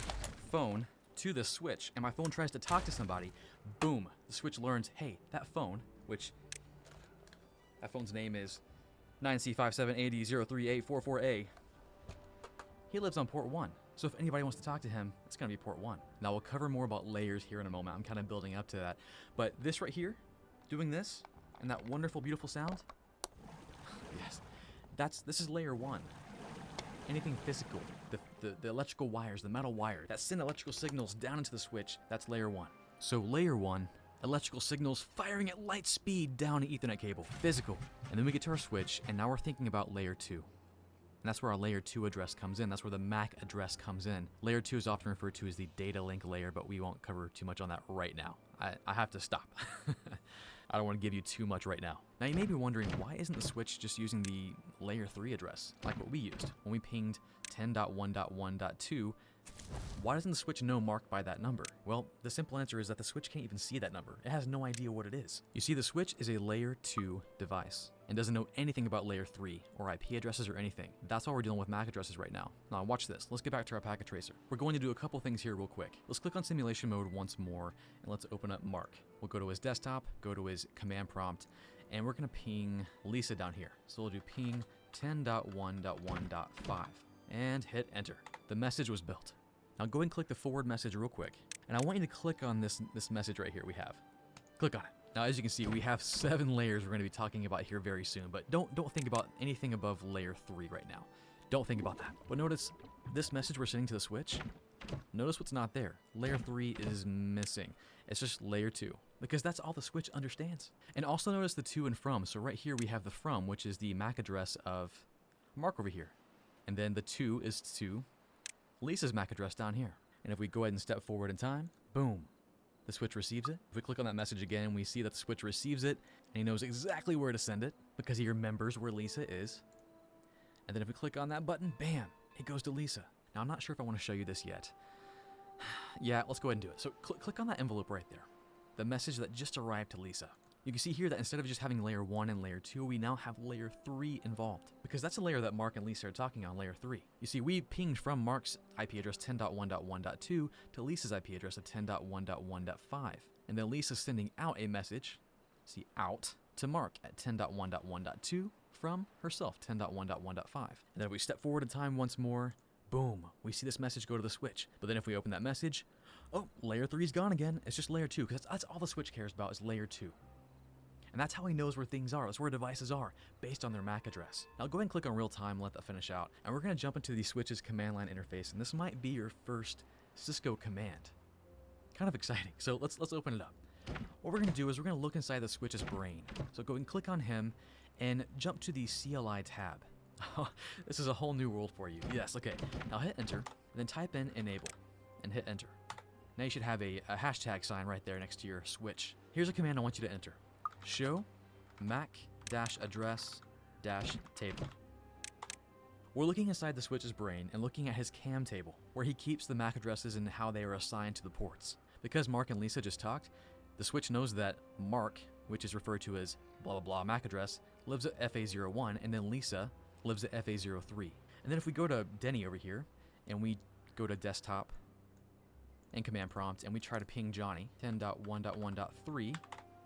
phone to the Switch and my phone tries to talk to somebody, boom, the Switch learns, hey, that phone, which that phone's name is 9C57803844A, he lives on port 1. So if anybody wants to talk to him, it's going to be port 1. Now we'll cover more about layers here in a moment. I'm kind of building up to that. But this right here, doing this, and that wonderful, beautiful sound, yes, this is layer 1. Anything physical, the electrical wires, the metal wire that send electrical signals down into the Switch, that's layer 1. So layer 1, electrical signals firing at light speed down an Ethernet cable, physical. And then we get to our Switch, and now we're thinking about layer 2. And that's where our layer 2 address comes in. That's where the MAC address comes in. Layer 2 is often referred to as the data link layer, but we won't cover too much on that right now. I have to stop. I don't want to give you too much right now. Now you may be wondering, why isn't the Switch just using the layer 3 address, like what we used? When we pinged 10.1.1.2, why doesn't the Switch know Mark by that number? Well, the simple answer is that the Switch can't even see that number. It has no idea what it is. You see, the Switch is a layer 2 device and doesn't know anything about layer 3 or IP addresses or anything. That's why we're dealing with MAC addresses right now. Now watch this. Let's get back to our packet tracer. We're going to do a couple things here real quick. Let's click on simulation mode once more and let's open up Mark. We'll go to his desktop, go to his command prompt, and we're gonna ping Lisa down here. So we'll do ping 10.1.1.5 and hit enter. The message was built. Now go and click the forward message real quick, and I want you to click on this message right here we have. Click on it. Now as you can see, we have 7 layers we're going to be talking about here very soon, but don't think about anything above layer 3 right now. Don't think about that. But notice this message we're sending to the Switch, Notice what's not there. Layer 3 is missing. It's just layer 2, because that's all the switch understands. And also notice the to and from. So right here we have the from, which is the MAC address of Mark over here. And then the to is to Lisa's MAC address down here. And if we go ahead and step forward in time, boom, the switch receives it. If we click on that message again, we see that the switch receives it, and he knows exactly where to send it because he remembers where Lisa is. And then if we click on that button, bam, it goes to Lisa. Now, I'm not sure if I want to show you this yet. Yeah, let's go ahead and do it. So click on that envelope right there. The message that just arrived to Lisa. You can see here that instead of just having layer 1 and layer 2, we now have layer 3 involved. Because that's a layer that Mark and Lisa are talking on, layer 3. You see, we pinged from Mark's IP address 10.1.1.2 to Lisa's IP address of 10.1.1.5. And then Lisa's sending out a message, see, out, to Mark at 10.1.1.2 from herself, 10.1.1.5. And then if we step forward in time once more, boom, we see this message go to the switch. But then if we open that message, oh, layer 3 is gone again. It's just layer 2, because that's all the switch cares about is layer 2. And that's how he knows where things are. That's where devices are, based on their MAC address. Now go ahead and click on real time and let that finish out. And we're going to jump into the switch's command line interface. And this might be your first Cisco command. Kind of exciting. So let's open it up. What we're going to do is we're going to look inside the switch's brain. So go and click on him and jump to the CLI tab. This is a whole new world for you. Yes, okay. Now hit enter, and then type in enable, and hit enter. Now you should have a hashtag sign right there next to your switch. Here's a command I want you to enter. Show MAC-address-table. We're looking inside the switch's brain and looking at his CAM table, where he keeps the MAC addresses and how they are assigned to the ports. Because Mark and Lisa just talked, the switch knows that Mark, which is referred to as blah blah blah MAC address, lives at FA01, and then Lisa lives at FA03. And then if we go to Denny over here, and we go to desktop and command prompt, and we try to ping Johnny, 10.1.1.3,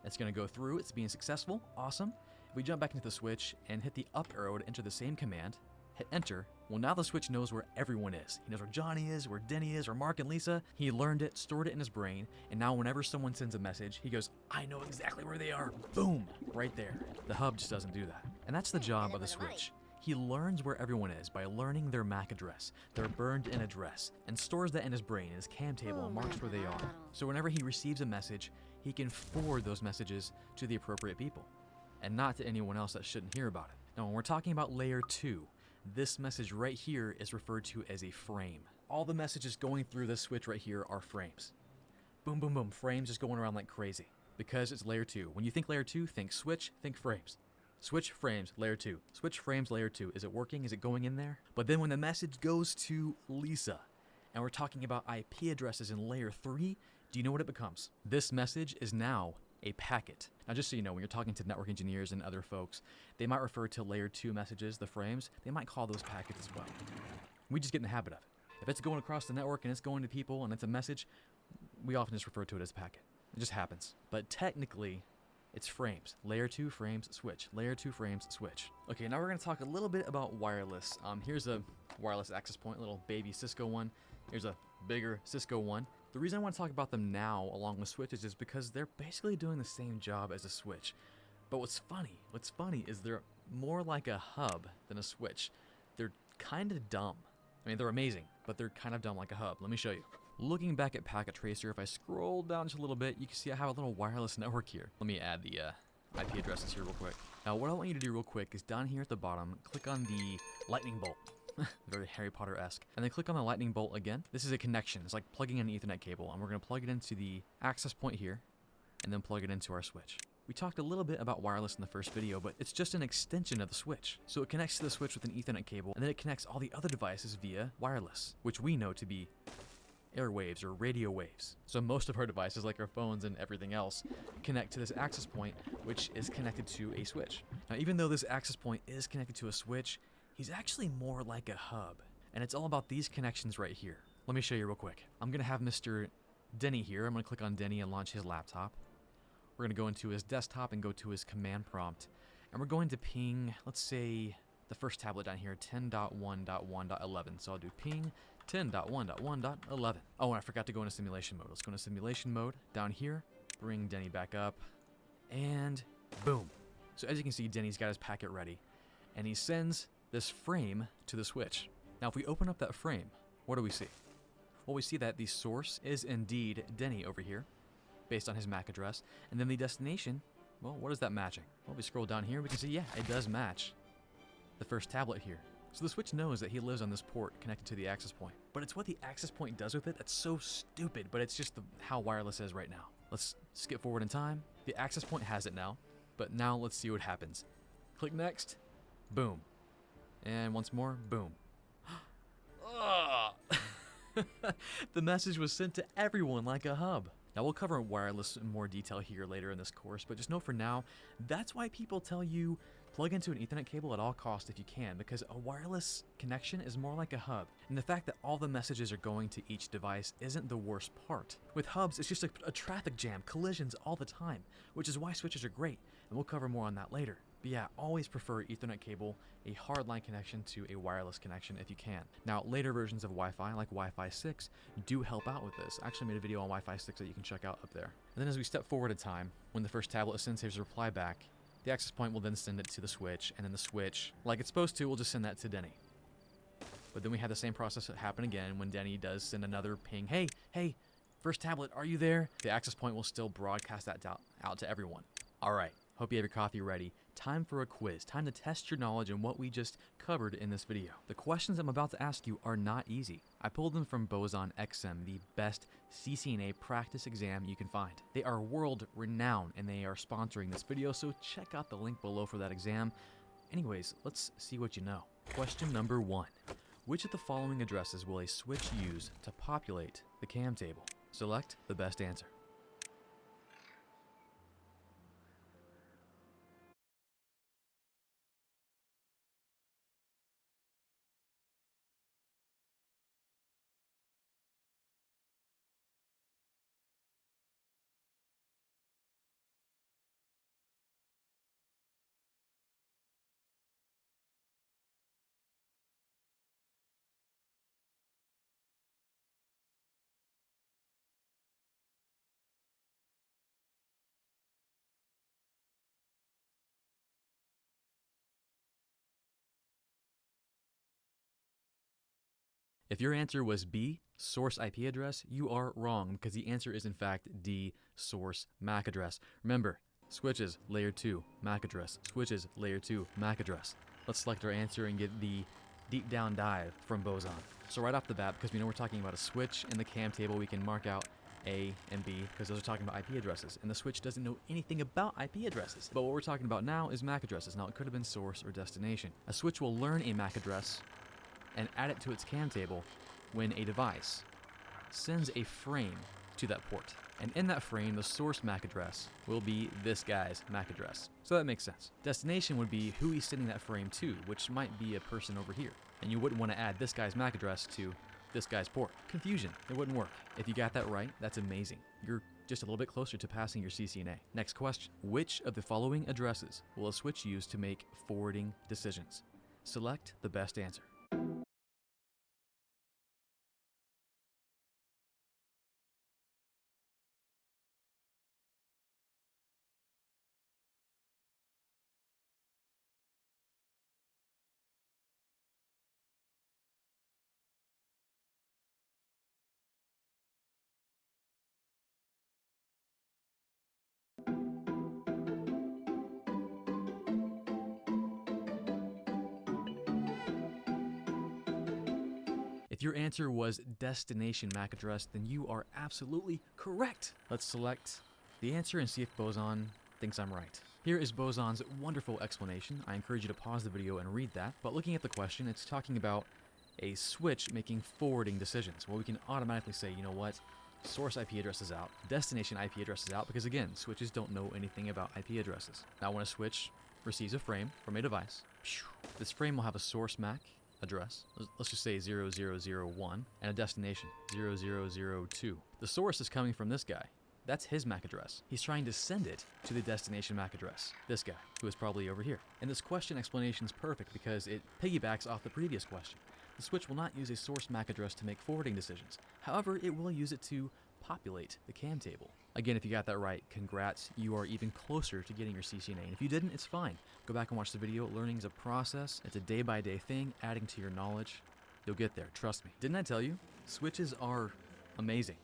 it's going to go through. It's being successful. Awesome. If we jump back into the switch and hit the up arrow to enter the same command, hit enter, well, now the switch knows where everyone is. He knows where Johnny is, where Denny is, or Mark and Lisa. He learned it, stored it in his brain, and now whenever someone sends a message, he goes, I know exactly where they are. Boom, right there. The hub just doesn't do that. And that's the job of the switch. He learns where everyone is by learning their MAC address, their burned-in address, and stores that in his brain, in his CAM table, and marks where they are. So whenever he receives a message, he can forward those messages to the appropriate people, and not to anyone else that shouldn't hear about it. Now, when we're talking about layer 2, this message right here is referred to as a frame. All the messages going through this switch right here are frames. Boom, boom, boom, frames just going around like crazy, because it's layer 2. When you think layer 2, think switch, think frames. Switch frames, layer 2. Switch frames, layer 2. Is it working? Is it going in there? But then when the message goes to Lisa, and we're talking about IP addresses in layer 3, do you know what it becomes? This message is now a packet. Now just so you know, when you're talking to network engineers and other folks, they might refer to layer 2 messages, the frames, they might call those packets as well. We just get in the habit of it. If it's going across the network and it's going to people and it's a message, we often just refer to it as a packet. It just happens. But technically, it's frames. Layer 2 frames, switch. Layer 2 frames, switch. Okay, now we're going to talk a little bit about wireless. Here's a wireless access point, a little baby Cisco one. Here's a bigger Cisco one. The reason I want to talk about them now along with switches is because they're basically doing the same job as a switch. But what's funny is they're more like a hub than a switch. They're kind of dumb. I mean, they're amazing, but they're kind of dumb like a hub. Let me show you. Looking back at Packet Tracer, if I scroll down just a little bit, you can see I have a little wireless network here. Let me add the IP addresses here real quick. Now, what I want you to do real quick is down here at the bottom, click on the lightning bolt. Very Harry Potter-esque. And then click on the lightning bolt again. This is a connection. It's like plugging in an Ethernet cable, and we're going to plug it into the access point here, and then plug it into our switch. We talked a little bit about wireless in the first video, but it's just an extension of the switch. So it connects to the switch with an Ethernet cable, and then it connects all the other devices via wireless, which we know to be airwaves or radio waves. So most of our devices, like our phones and everything else, connect to this access point, which is connected to a switch. Now, even though this access point is connected to a switch, he's actually more like a hub. And it's all about these connections right here. Let me show you real quick. I'm gonna have Mr. Denny here. I'm gonna click on Denny and launch his laptop. We're gonna go into his desktop and go to his command prompt. And we're going to ping, let's say, the first tablet down here, 10.1.1.11. So I'll do ping 10.1.1.11. Oh, and I forgot to go into simulation mode. Let's go into simulation mode down here, bring Denny back up, and boom. So as you can see, Denny's got his packet ready, and he sends this frame to the switch. Now, if we open up that frame, what do we see? Well, we see that the source is indeed Denny over here, based on his MAC address, and then the destination, well, what is that matching? Well, if we scroll down here, we can see, yeah, it does match the first tablet here. So the switch knows that he lives on this port connected to the access point. But it's what the access point does with it that's so stupid, but it's just how wireless is right now. Let's skip forward in time. The access point has it now, but now let's see what happens. Click next, boom. And once more, boom. The message was sent to everyone like a hub. Now we'll cover wireless in more detail here later in this course, but just know for now, that's why people tell you plug into an Ethernet cable at all costs if you can, because a wireless connection is more like a hub. And the fact that all the messages are going to each device isn't the worst part. With hubs, it's just a traffic jam, collisions all the time, which is why switches are great, and we'll cover more on that later. But yeah, always prefer Ethernet cable, a hardline connection to a wireless connection if you can. Now, later versions of Wi-Fi, like Wi-Fi 6, do help out with this. I actually made a video on Wi-Fi 6 that you can check out up there. And then as we step forward in time, when the first tablet sends his reply back, the access point will then send it to the switch, and then the switch, like it's supposed to, will just send that to Denny. But then we have the same process happen again when Denny does send another ping, hey, first tablet, are you there? The access point will still broadcast that out to everyone. All right. Hope you have your coffee ready. Time for a quiz. Time to test your knowledge in what we just covered in this video. The questions I'm about to ask you are not easy. I pulled them from Boson XM, the best CCNA practice exam you can find. They are world renowned and they are sponsoring this video, so check out the link below for that exam. Anyways, let's see what you know. Question number 1. Which of the following addresses will a switch use to populate the cam table? Select the best answer. If your answer was B, source IP address, you are wrong because the answer is in fact D, source MAC address. Remember, switches, layer 2, MAC address, switches, layer 2, MAC address. Let's select our answer and get the deep down dive from Boson. So right off the bat, because we know we're talking about a switch in the cam table, we can mark out A and B because those are talking about IP addresses, and the switch doesn't know anything about IP addresses. But what we're talking about now is MAC addresses. Now it could have been source or destination. A switch will learn a MAC address and add it to its cam table when a device sends a frame to that port. And in that frame, the source MAC address will be this guy's MAC address. So that makes sense. Destination would be who he's sending that frame to, which might be a person over here. And you wouldn't want to add this guy's MAC address to this guy's port. Confusion. It wouldn't work. If you got that right, that's amazing. You're just a little bit closer to passing your CCNA. Next question. Which of the following addresses will a switch use to make forwarding decisions? Select the best answer. If your answer was destination MAC address, then you are absolutely correct. Let's select the answer and see if Boson thinks I'm right. Here is Boson's wonderful explanation. I encourage you to pause the video and read that. But looking at the question, it's talking about a switch making forwarding decisions. Well, we can automatically say, you know what? Source IP address is out. Destination IP address is out because, again, switches don't know anything about IP addresses. Now, when a switch receives a frame from a device, this frame will have a source MAC address, let's just say 0001, and a destination, 0002. The source is coming from this guy. That's his MAC address. He's trying to send it to the destination MAC address, this guy, who is probably over here. And this question explanation is perfect because it piggybacks off the previous question. The switch will not use a source MAC address to make forwarding decisions. However, it will use it to populate the cam table. Again, if you got that right, congrats, you are even closer to getting your CCNA. And if you didn't, it's fine. Go back and watch the video. Learning is a process. It's a day-by-day thing, adding to your knowledge. You'll get there, trust me. Didn't I tell you? Switches are amazing.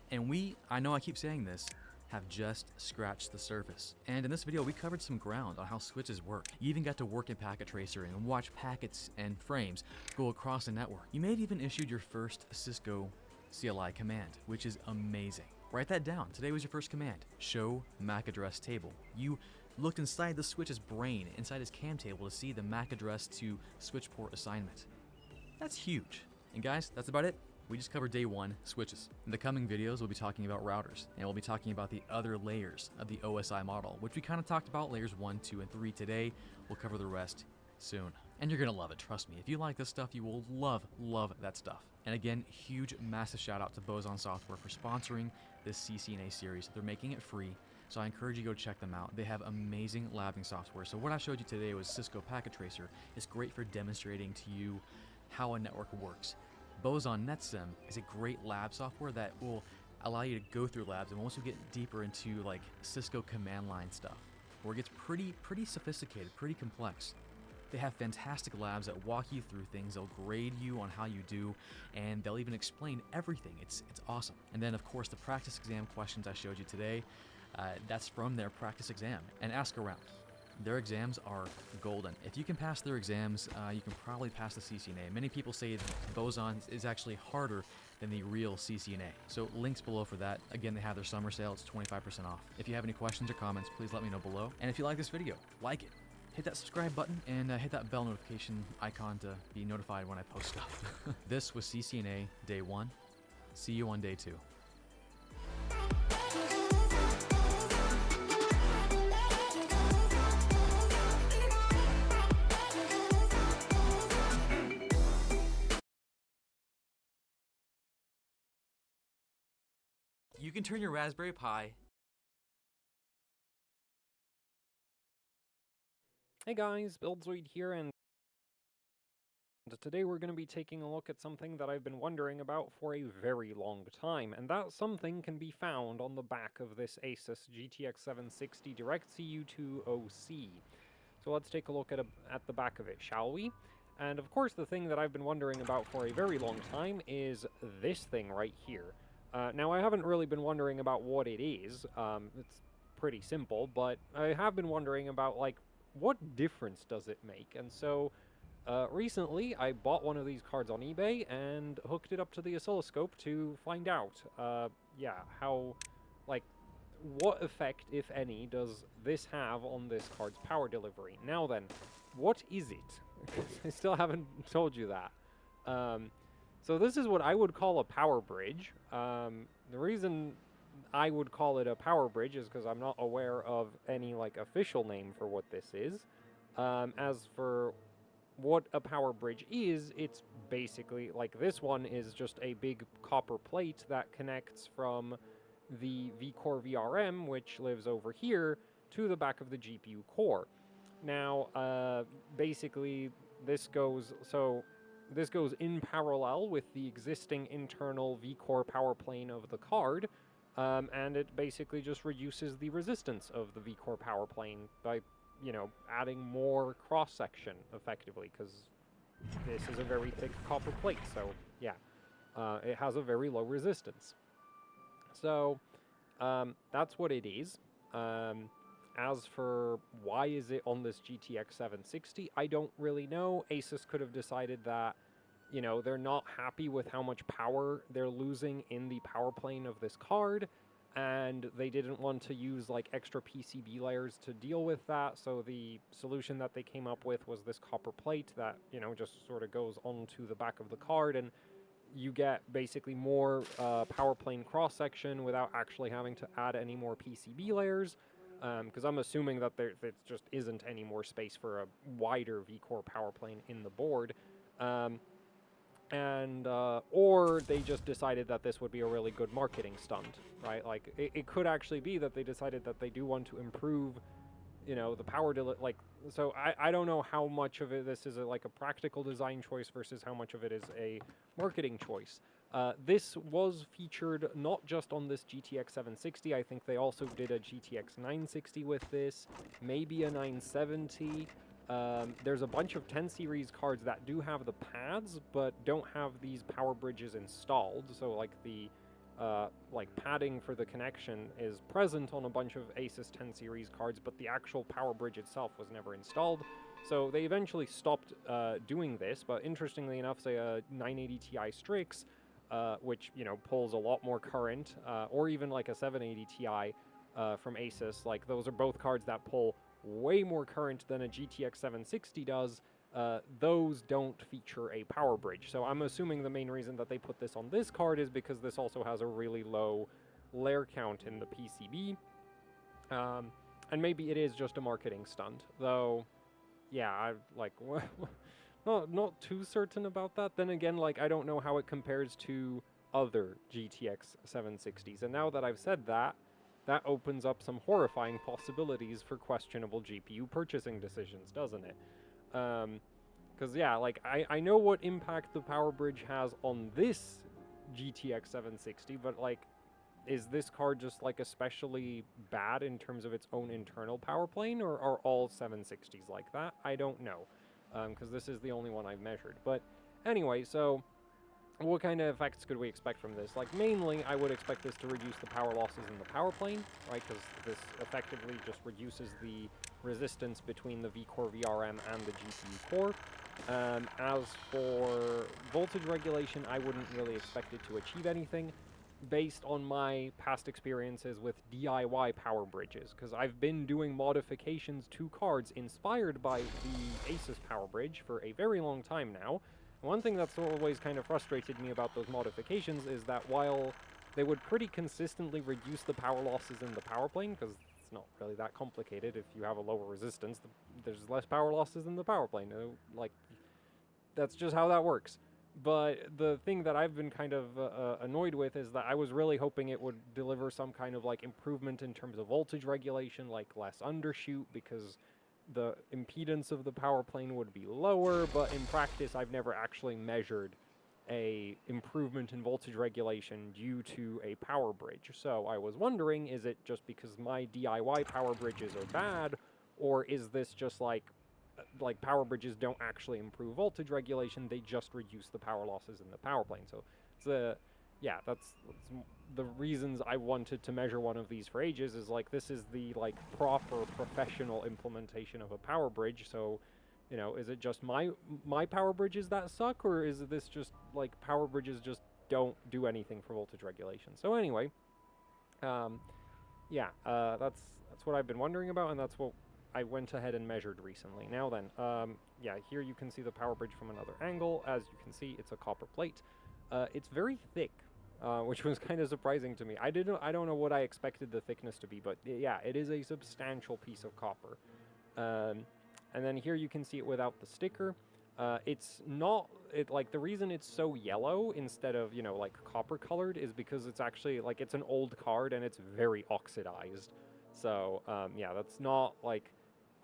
And I know I keep saying this, have just scratched the surface. And in this video, we covered some ground on how switches work. You even got to work in packet tracer and watch packets and frames go across a network. You may have even issued your first Cisco CLI command, which is amazing. Write that down. Today was your first command. Show MAC address table. You looked inside the switch's brain, inside his CAM table, to see the MAC address to switch port assignment. That's huge. And guys, that's about it. We just covered day one, switches. In the coming videos, we'll be talking about routers, and we'll be talking about the other layers of the OSI model, which we kind of talked about, layers 1, 2, and 3 today. We'll cover the rest soon. And you're gonna love it, trust me. If you like this stuff, you will love that stuff. And again, huge, massive shout out to Boson Software for sponsoring this CCNA series. They're making it free, so I encourage you to go check them out. They have amazing labbing software. So what I showed you today was Cisco Packet Tracer. It's great for demonstrating to you how a network works. Boson NetSim is a great lab software that will allow you to go through labs, and once you get deeper into like Cisco command line stuff, where it gets pretty sophisticated, pretty complex. They have fantastic labs that walk you through things. They'll grade you on how you do, and they'll even explain everything. It's awesome. And then of course the practice exam questions I showed you today, that's from their practice exam. And ask around. Their exams are golden. If you can pass their exams, you can probably pass the CCNA. Many people say Boson is actually harder than the real CCNA. So links below for that. Again, they have their summer sale. It's 25% off. If you have any questions or comments, please let me know below. And if you like this video, like it. Hit that subscribe button and hit that bell notification icon to be notified when I post stuff. This was CCNA Day 1. See you on Day 2. You can turn your Raspberry Pi. Hey guys, Buildzoid here, and today we're going to be taking a look at something that I've been wondering about for a very long time, and that something can be found on the back of this Asus GTX 760 DirectCU2 OC. So let's take a look at the back of it, shall we? And of course the thing that I've been wondering about for a very long time is this thing right here. Now I haven't really been wondering about what it is, it's pretty simple, but I have been wondering about like, what difference does it make? And so recently I bought one of these cards on eBay and hooked it up to the oscilloscope to find out how, like, what effect, if any, does this have on this card's power delivery. Now then, what is it? I still haven't told you that. So this is what I would call a power bridge. The reason I would call it a power bridge is because I'm not aware of any like official name for what this is. As for what a power bridge is, it's basically like this one is just a big copper plate that connects from the vCore VRM, which lives over here, to the back of the GPU core. Now, basically this goes in parallel with the existing internal vCore power plane of the card. And it basically just reduces the resistance of the vCore power plane by, you know, adding more cross-section, effectively, because this is a very thick copper plate, so, yeah, it has a very low resistance. So, that's what it is. As for why is it on this GTX 760, I don't really know. Asus could have decided that, you know, they're not happy with how much power they're losing in the power plane of this card, and they didn't want to use like extra PCB layers to deal with that, so the solution that they came up with was this copper plate that, you know, just sort of goes onto the back of the card, and you get basically more power plane cross-section without actually having to add any more PCB layers, because I'm assuming that there just isn't any more space for a wider vCore power plane in the board. Or they just decided that this would be a really good marketing stunt, right? Like, it could actually be that they decided that they do want to improve, you know, the power like, so I don't know how much of it this is like a practical design choice versus how much of it is a marketing choice. This was featured not just on this GTX 760, I think they also did a GTX 960 with this, maybe a 970. there's a bunch of 10 series cards that do have the pads, but don't have these power bridges installed. So like the padding for the connection is present on a bunch of Asus 10 series cards, but the actual power bridge itself was never installed. So they eventually stopped doing this, but interestingly enough, say a 980 Ti Strix, which, you know, pulls a lot more current, or even like a 780 Ti from Asus, like those are both cards that pull way more current than a GTX 760 does. Those don't feature a power bridge. So I'm assuming the main reason that they put this on this card is because this also has a really low layer count in the PCB. And maybe it is just a marketing stunt, though. Yeah, I like not too certain about that. Then again, like I don't know how it compares to other GTX 760s. And now that I've said that, that opens up some horrifying possibilities for questionable GPU purchasing decisions, doesn't it? Because yeah, like I know what impact the power bridge has on this GTX 760, but like, is this card just like especially bad in terms of its own internal power plane, or are all 760s like that? I don't know, because this is the only one I've measured. But anyway, so what kind of effects could we expect from this? Like, mainly, I would expect this to reduce the power losses in the power plane, right? Because this effectively just reduces the resistance between the V-core VRM and the GPU core. As for voltage regulation, I wouldn't really expect it to achieve anything based on my past experiences with DIY power bridges, because I've been doing modifications to cards inspired by the Asus power bridge for a very long time now. One thing that's always kind of frustrated me about those modifications is that while they would pretty consistently reduce the power losses in the power plane, because it's not really that complicated. If you have a lower resistance, there's less power losses in the power plane. Like, that's just how that works. But the thing that I've been kind of annoyed with is that I was really hoping it would deliver some kind of like improvement in terms of voltage regulation, like less undershoot, because the impedance of the power plane would be lower, but in practice I've never actually measured a improvement in voltage regulation due to a power bridge. So I was wondering, is it just because my DIY power bridges are bad, or is this just like power bridges don't actually improve voltage regulation, they just reduce the power losses in the power plane? So it's yeah, that's the reasons I wanted to measure one of these for ages, is like, this is the like proper professional implementation of a power bridge. So, you know, is it just my power bridges that suck, or is this just like power bridges just don't do anything for voltage regulation? So anyway, yeah, that's what I've been wondering about, and that's what I went ahead and measured recently. Now then, yeah, here you can see the power bridge from another angle. As you can see, it's a copper plate. It's very thick, which was kind of surprising to me. I don't know what I expected the thickness to be, but yeah, it is a substantial piece of copper. And then here you can see it without the sticker. It's not, like, the reason it's so yellow instead of, you know, like copper colored is because it's actually, like, it's an old card and it's very oxidized. So, yeah, that's not, like,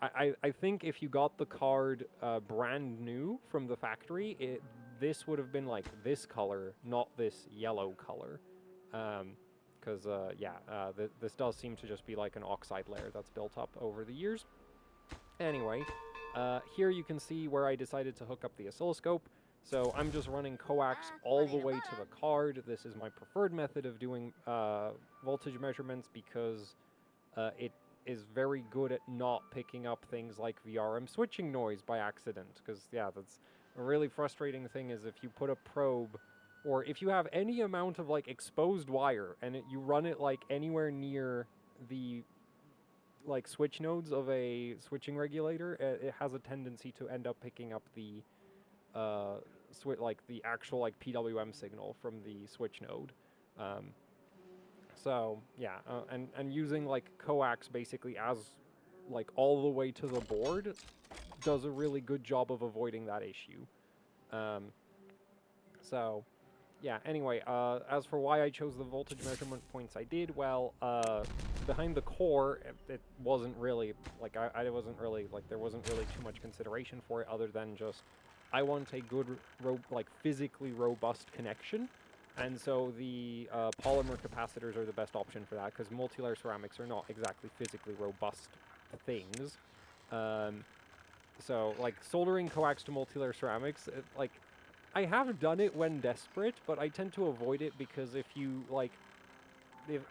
I think if you got the card brand new from the factory, this would have been like this color, not this yellow color. Because, yeah, this does seem to just be like an oxide layer that's built up over the years. Anyway, here you can see where I decided to hook up the oscilloscope. So I'm just running coax all the way to the card. This is my preferred method of doing voltage measurements because it is very good at not picking up things like VRM switching noise by accident. Because, yeah, that's a really frustrating thing, is if you put a probe, or if you have any amount of, like, exposed wire, and you run it, like, anywhere near the, like, switch nodes of a switching regulator, it has a tendency to end up picking up the, like, the actual, like, PWM signal from the switch node. So, yeah, and using, like, coax basically as, like, all the way to the board does a really good job of avoiding that issue. So, yeah, anyway, as for why I chose the voltage measurement points I did, well, behind the core, it wasn't really, like, I wasn't really, like, there wasn't really too much consideration for it other than just, I want a good, like, physically robust connection. And so the polymer capacitors are the best option for that, because multilayer ceramics are not exactly physically robust things. So, like, soldering coax to multilayer ceramics, like, I have done it when desperate, but I tend to avoid it because if you, like, if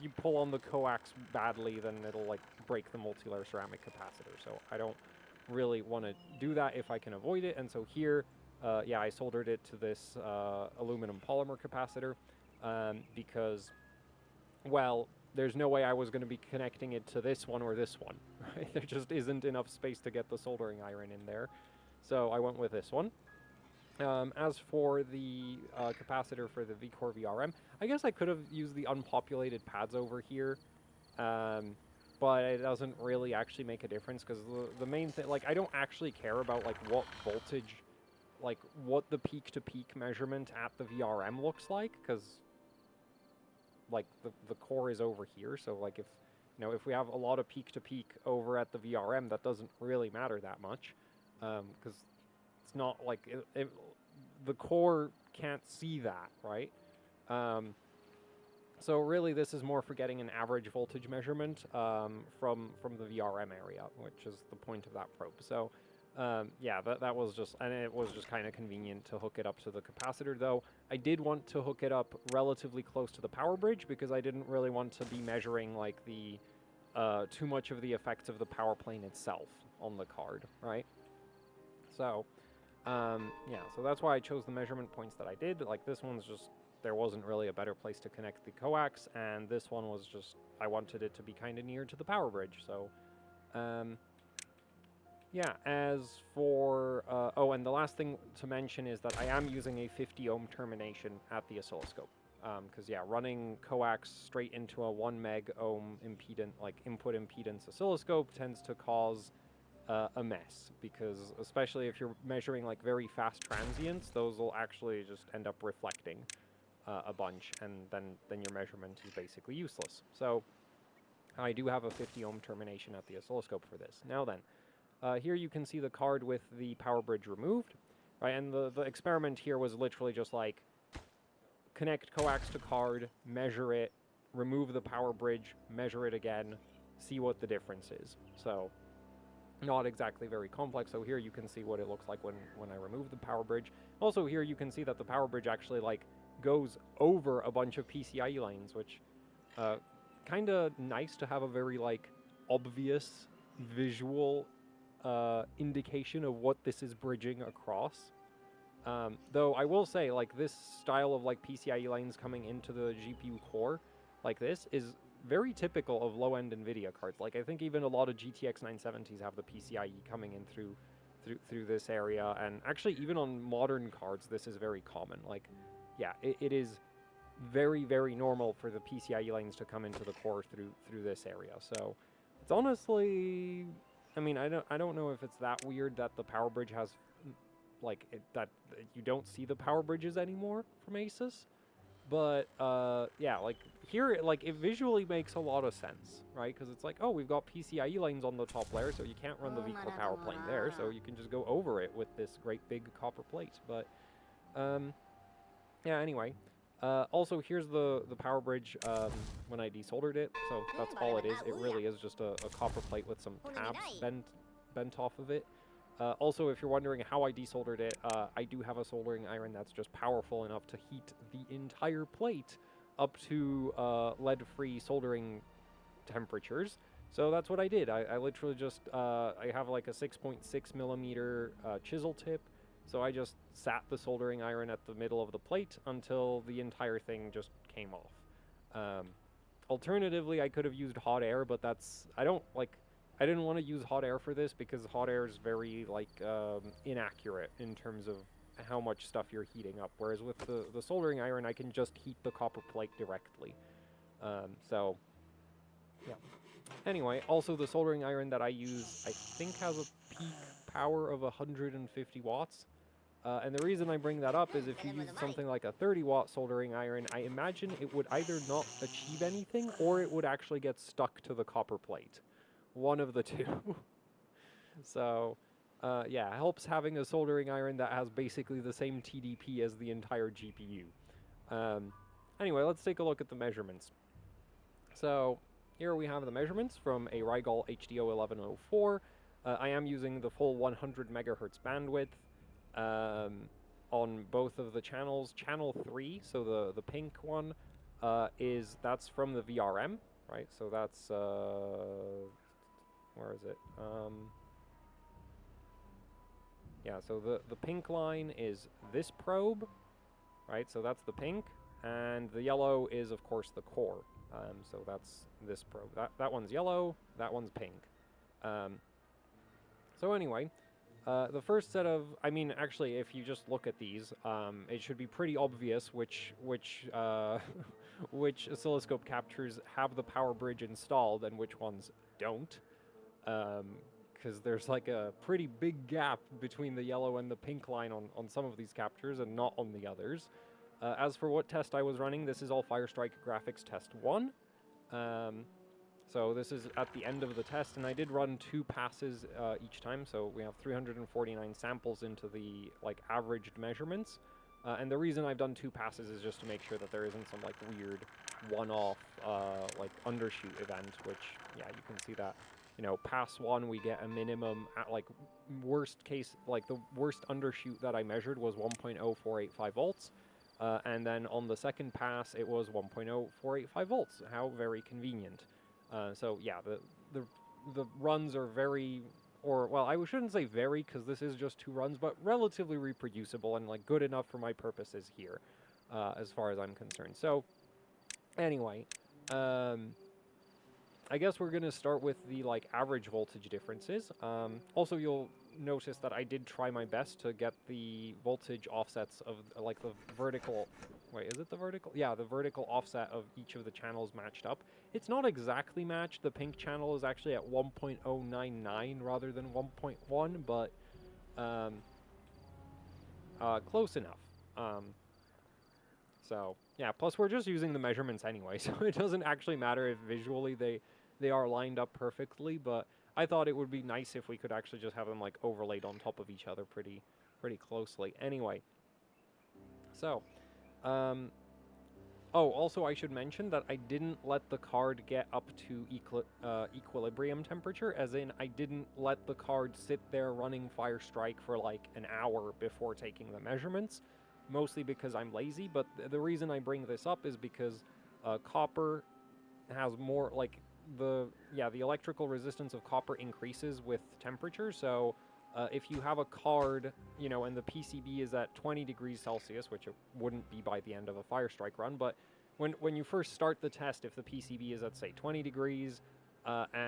you pull on the coax badly, then it'll, like, break the multilayer ceramic capacitor. So I don't really want to do that if I can avoid it. And so here, yeah, I soldered it to this aluminum polymer capacitor because, well, there's no way I was going to be connecting it to this one or this one. Right? There just isn't enough space to get the soldering iron in there. So I went with this one. As for the capacitor for the VCore VRM, I guess I could have used the unpopulated pads over here, but it doesn't really actually make a difference because the main thing, like, I don't actually care about, like, what voltage, like, what the peak-to-peak measurement at the VRM looks like, because, like, the core is over here, so, like, if, you know, if we have a lot of peak-to-peak over at the VRM, that doesn't really matter that much, because it's not like the core can't see that, right? So really, this is more for getting an average voltage measurement from the VRM area, which is the point of that probe. So yeah, that was just, and it was just kind of convenient to hook it up to the capacitor. Though I did want to hook it up relatively close to the power bridge because I didn't really want to be measuring like the too much of the effects of the power plane itself on the card, right? So. Yeah, so that's why I chose the measurement points that I did. Like, this one's just, there wasn't really a better place to connect the coax, and this one was just, I wanted it to be kind of near to the power bridge, so, yeah, as for, oh, and the last thing to mention is that I am using a 50 ohm termination at the oscilloscope, because, yeah, running coax straight into a 1 meg ohm impedance, like, input impedance oscilloscope tends to cause a mess, because especially if you're measuring like very fast transients, those will actually just end up reflecting a bunch, and then your measurement is basically useless. So I do have a 50 ohm termination at the oscilloscope for this. Now then, here you can see the card with the power bridge removed, right? And the experiment here was literally just like connect coax to card, measure it, remove the power bridge, measure it again, see what the difference is. So not exactly very complex. So here you can see what it looks like when I remove the power bridge. Also here you can see that the power bridge actually like goes over a bunch of PCIe lanes, which kind of nice to have a very like obvious visual indication of what this is bridging across. Though I will say, like, this style of like PCIe lanes coming into the GPU core like this is very typical of low-end NVIDIA cards. Like, I think even a lot of GTX 970s have the PCIe coming in through this area, and actually even on modern cards, this is very common. Like, yeah, it is very, very normal for the PCIe lanes to come into the core through this area. So it's honestly, I mean, I don't know if it's that weird that the power bridge has, like, that you don't see the power bridges anymore from Asus. But, yeah, like, here, it visually makes a lot of sense, right? Because it's like, oh, we've got PCIe lanes on the top layer, so you can't run the VCore power plane there, so you can just go over it with this great big copper plate. But, yeah, anyway. Also, here's the power bridge when I desoldered it, so that's all it is. It really is just a copper plate with some tabs bent off of it. Also, if you're wondering how I desoldered it, I do have a soldering iron that's just powerful enough to heat the entire plate up to lead-free soldering temperatures. So that's what I did. I literally just, I have like a 6.6 millimeter chisel tip, so I just sat the soldering iron at the middle of the plate until the entire thing just came off. Alternatively, I could have used hot air, but that's, I didn't want to use hot air for this because hot air is very, like, inaccurate in terms of how much stuff you're heating up. Whereas with the soldering iron, I can just heat the copper plate directly. So, yeah. Anyway, also the soldering iron that I use, I think has a peak power of 150 watts. And the reason I bring that up is if you use something like a 30-watt soldering iron, I imagine it would either not achieve anything or it would actually get stuck to the copper plate. One of the two. So, yeah, it helps having a soldering iron that has basically the same TDP as the entire GPU. Anyway, let's take a look at the measurements. So, here we have the measurements from a Rigol HDO 1104. I am using the full 100 megahertz bandwidth on both of the channels. Channel 3, so the pink one, that's from the VRM, right? So that's, where is it? Yeah, so the pink line is this probe, right? So that's the pink, and the yellow is, of course, the core. So that's this probe. That one's yellow, that one's pink. So anyway, the first set of, I mean, actually, if you just look at these, it should be pretty obvious which which oscilloscope captures have the power bridge installed and which ones don't. Because there's like a pretty big gap between the yellow and the pink line on some of these captures and not on the others. As for what test I was running, this is all Firestrike Graphics Test 1. So this is at the end of the test, and I did run 2 passes each time, so we have 349 samples into the averaged measurements. And the reason I've done 2 passes is just to make sure that there isn't some weird one-off undershoot event, which, yeah, you can see that. You know, pass 1 we get a minimum at worst case, the worst undershoot that I measured was 1.0485 volts. And then on the second pass it was 1.0485 volts. How very convenient. So yeah, the runs are very, or well, I shouldn't say very, because this is just 2 runs, but relatively reproducible and good enough for my purposes here, as far as I'm concerned. So anyway, I guess we're gonna start with the average voltage differences. Also, you'll notice that I did try my best to get the voltage offsets of the vertical. Wait, is it the vertical? Yeah, the vertical offset of each of the channels matched up. It's not exactly matched. The pink channel is actually at 1.099 rather than 1.1, but close enough. So yeah, plus we're just using the measurements anyway, so it doesn't actually matter if visually they are lined up perfectly, but I thought it would be nice if we could actually just have them overlaid on top of each other pretty closely. Anyway, so oh, also I should mention that I didn't let the card get up to equilibrium temperature, as in I didn't let the card sit there running Firestrike for an hour before taking the measurements, mostly because I'm lazy. But the reason I bring this up is because copper has more the electrical resistance of copper increases with temperature. So if you have a card, you know, and the PCB is at 20 degrees Celsius, which it wouldn't be by the end of a Firestrike run, but when you first start the test, if the PCB is at, say, 20 degrees, that's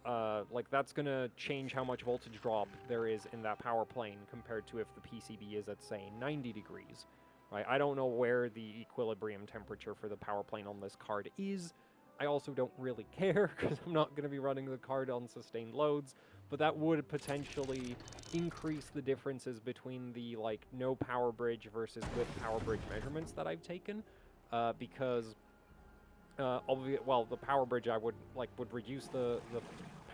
going to change how much voltage drop there is in that power plane compared to if the PCB is at, say, 90 degrees, right? I don't know where the equilibrium temperature for the power plane on this card is. I also don't really care, because I'm not going to be running the card on sustained loads, but that would potentially increase the differences between the, no power bridge versus with power bridge measurements that I've taken, because, the power bridge would reduce the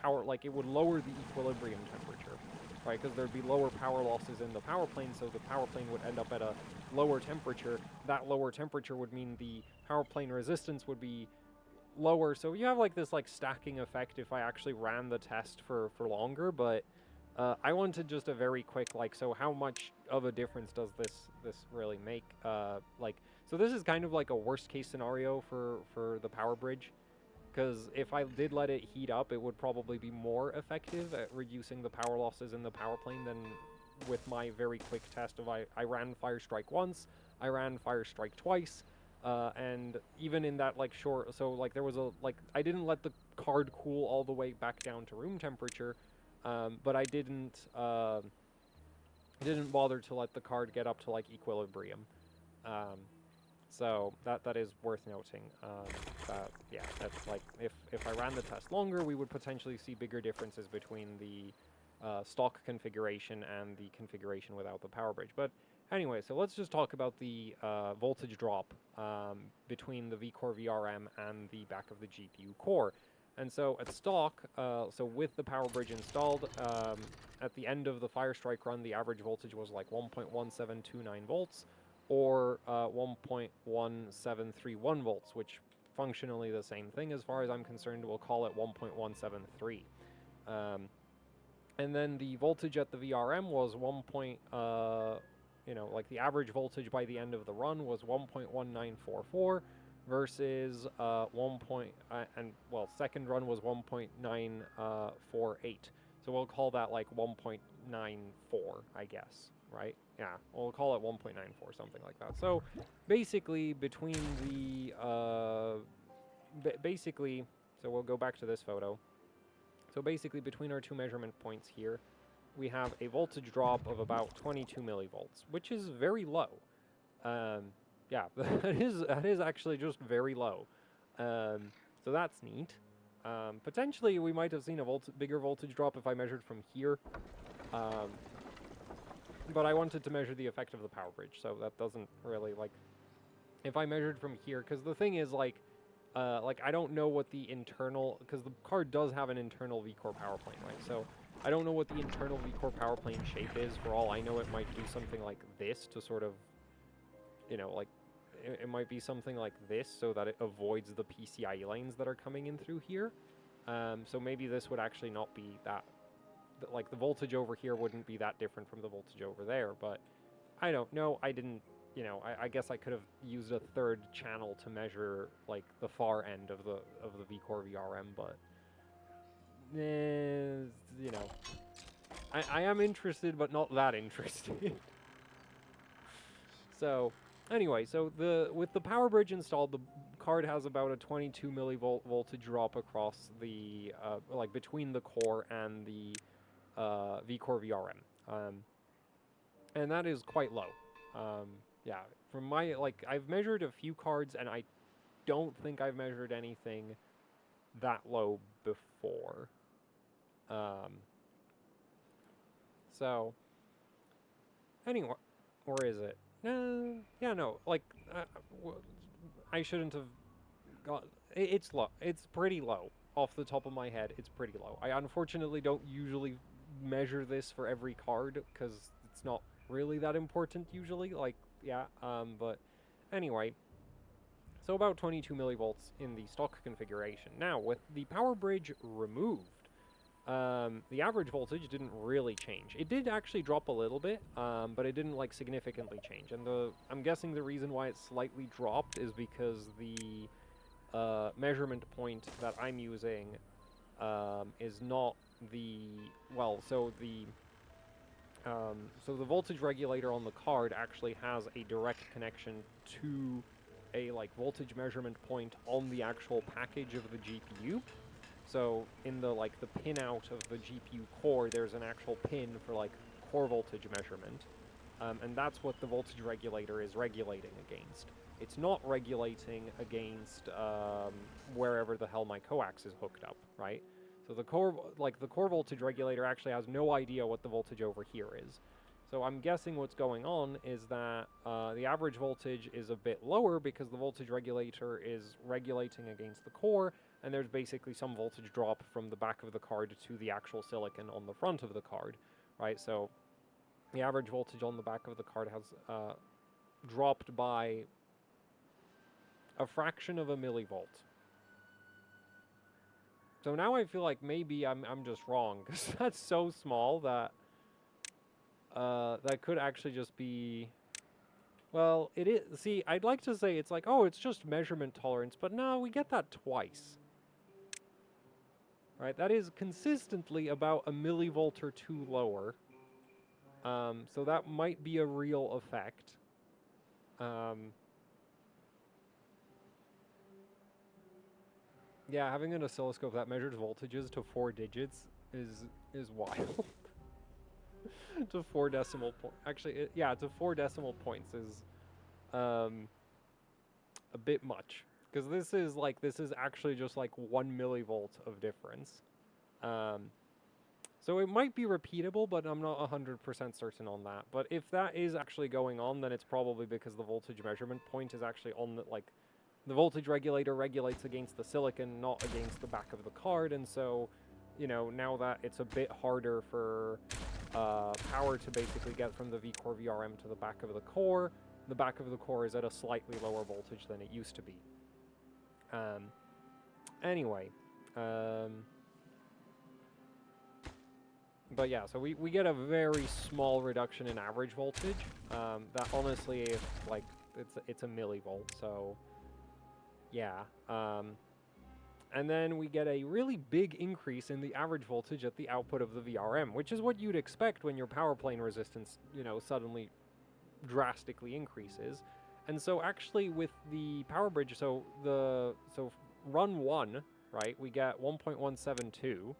power, it would lower the equilibrium temperature, right, because there'd be lower power losses in the power plane, so the power plane would end up at a lower temperature. That lower temperature would mean the power plane resistance would be lower, so you have this stacking effect if I actually ran the test for longer. But I wanted just a very quick so how much of a difference does this really make? So this is kind of a worst case scenario for the power bridge, because if I did let it heat up, it would probably be more effective at reducing the power losses in the power plane than with my very quick test of I ran Firestrike once, I ran Firestrike twice. And even in that short, so there was a I didn't let the card cool all the way back down to room temperature, but I didn't bother to let the card get up to equilibrium. So that is worth noting. Yeah, that's if I ran the test longer, we would potentially see bigger differences between the stock configuration and the configuration without the power bridge. But anyway, so let's just talk about the voltage drop between the vCore VRM and the back of the GPU core. And so at stock, so with the power bridge installed, at the end of the Firestrike run, the average voltage was 1.1729 volts, or 1.1731 volts, which functionally the same thing as far as I'm concerned. We'll call it 1.173. And then the voltage at the VRM was like the average voltage by the end of the run was 1.1944 versus second run was 1.948. So we'll call that like 1.94, I guess, right? Yeah, we'll call it 1.94, something like that. So basically between the so we'll go back to this photo. So basically between our two measurement points here, we have a voltage drop of about 22 millivolts, which is very low. Yeah, that is actually just very low. So that's neat. Potentially we might have seen a bigger voltage drop if I measured from here. But I wanted to measure the effect of the power bridge, so that doesn't really, like, if I measured from here, because the thing is, like, I don't know what the internal, because the card does have an internal V-core power plane, right? So I don't know what the internal V-core power plane shape is. For all I know, it might do something like this to sort of, like, it might be something like this so that it avoids the PCIe lanes that are coming in through here. So maybe this would actually not be that, like, the voltage over here wouldn't be that different from the voltage over there, but I don't know. I didn't, I guess I could have used a third channel to measure, like, the far end of the V-core VRM, but, I am interested, but not that interested. So, anyway, so with the power bridge installed, the card has about a 22 millivolt voltage drop across the, like, between the core and the V-core VRM. And that is quite low. Yeah, from my, like, I've measured a few cards, and I don't think I've measured anything that low before. So, anyway, or is it? Yeah, no, like, I shouldn't have got, it's low. It's pretty low. Off the top of my head, it's pretty low. I unfortunately don't usually measure this for every card, because it's not really that important usually, like, yeah, but anyway, so about 22 millivolts in the stock configuration. Now, with the power bridge removed, the average voltage didn't really change. It did actually drop a little bit, but it didn't, like, significantly change, and I'm guessing the reason why it slightly dropped is because the measurement point that I'm using is not the, well, so the voltage regulator on the card actually has a direct connection to a, like, voltage measurement point on the actual package of the GPU. So in the, like, the pinout of the GPU core, there's an actual pin for, like, core voltage measurement. And that's what the voltage regulator is regulating against. It's not regulating against wherever the hell my coax is hooked up, right? So the core voltage regulator actually has no idea what the voltage over here is. So I'm guessing what's going on is that the average voltage is a bit lower because the voltage regulator is regulating against the core, and there's basically some voltage drop from the back of the card to the actual silicon on the front of the card, right? So the average voltage on the back of the card has dropped by a fraction of a millivolt. So now I feel like maybe I'm just wrong, because that's so small that that could actually just be, well, it is. See, I'd like to say it's like, oh, it's just measurement tolerance, but no, we get that twice. Right, that is consistently about a millivolt or two lower. So that might be a real effect. Yeah, having an oscilloscope that measures voltages to 4 digits is wild. To 4 decimal points. Actually, yeah, to 4 decimal points is a bit much. Because this is actually just like 1 millivolt of difference. So it might be repeatable, but I'm not 100% certain on that. But if that is actually going on, then it's probably because the voltage measurement point is actually on the, like, the voltage regulator regulates against the silicon, not against the back of the card, and so, you know, now that it's a bit harder for power to basically get from the V-core VRM to the back of the core is at a slightly lower voltage than it used to be. Anyway, But yeah, so we get a very small reduction in average voltage. That honestly, if, like, it's a millivolt, so yeah. And then we get a really big increase in the average voltage at the output of the VRM, which is what you'd expect when your power plane resistance, you know, suddenly drastically increases. And so actually with the power bridge, so run 1, right, we get 1.172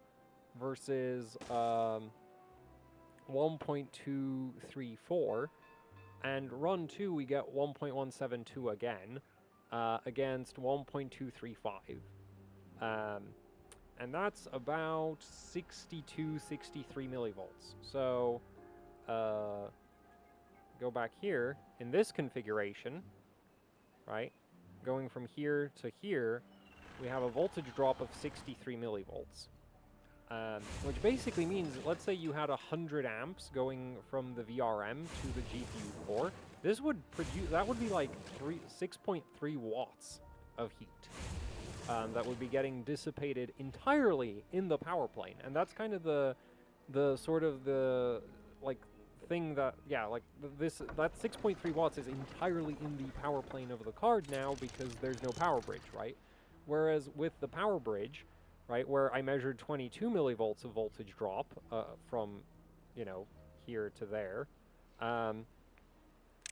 versus 1.234, and run 2 we get 1.172 again, against 1.235. And that's about 62, 63 millivolts. So, go back here, in this configuration, right, going from here to here, we have a voltage drop of 63 millivolts. Which basically means, let's say you had 100 amps going from the VRM to the GPU core, this would produce, that would be like 6.3 watts of heat. That would be getting dissipated entirely in the power plane, and that's kind of the sort of the, like, thing that, yeah, like, that 6.3 watts is entirely in the power plane of the card now because there's no power bridge, right? Whereas with the power bridge, right, where I measured 22 millivolts of voltage drop from, you know, here to there,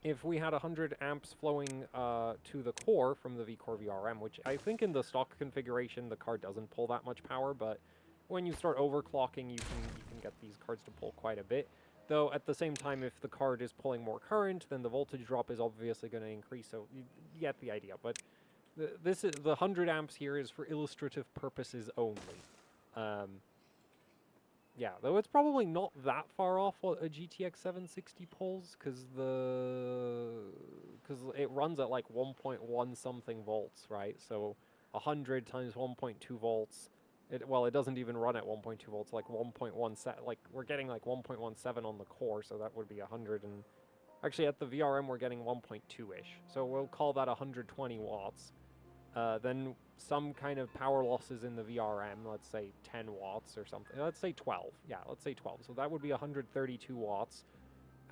if we had 100 amps flowing to the core from the vCore VRM, which I think in the stock configuration the card doesn't pull that much power, but when you start overclocking, you can get these cards to pull quite a bit. Though at the same time, if the card is pulling more current, then the voltage drop is obviously going to increase. So you get the idea. But this is the 100 amps here is for illustrative purposes only. Yeah, though it's probably not that far off what a GTX 760 pulls, because it runs at like 1.1 something volts, right? So 100 times 1.2 volts. Well, it doesn't even run at 1.2 volts, like 1.17, like we're getting like 1.17 on the core, so that would be 100 and... Actually, at the VRM, we're getting 1.2-ish, so we'll call that 120 watts. Then some kind of power losses in the VRM, let's say 10 watts or something. Let's say 12. Yeah, let's say 12. So that would be 132 watts.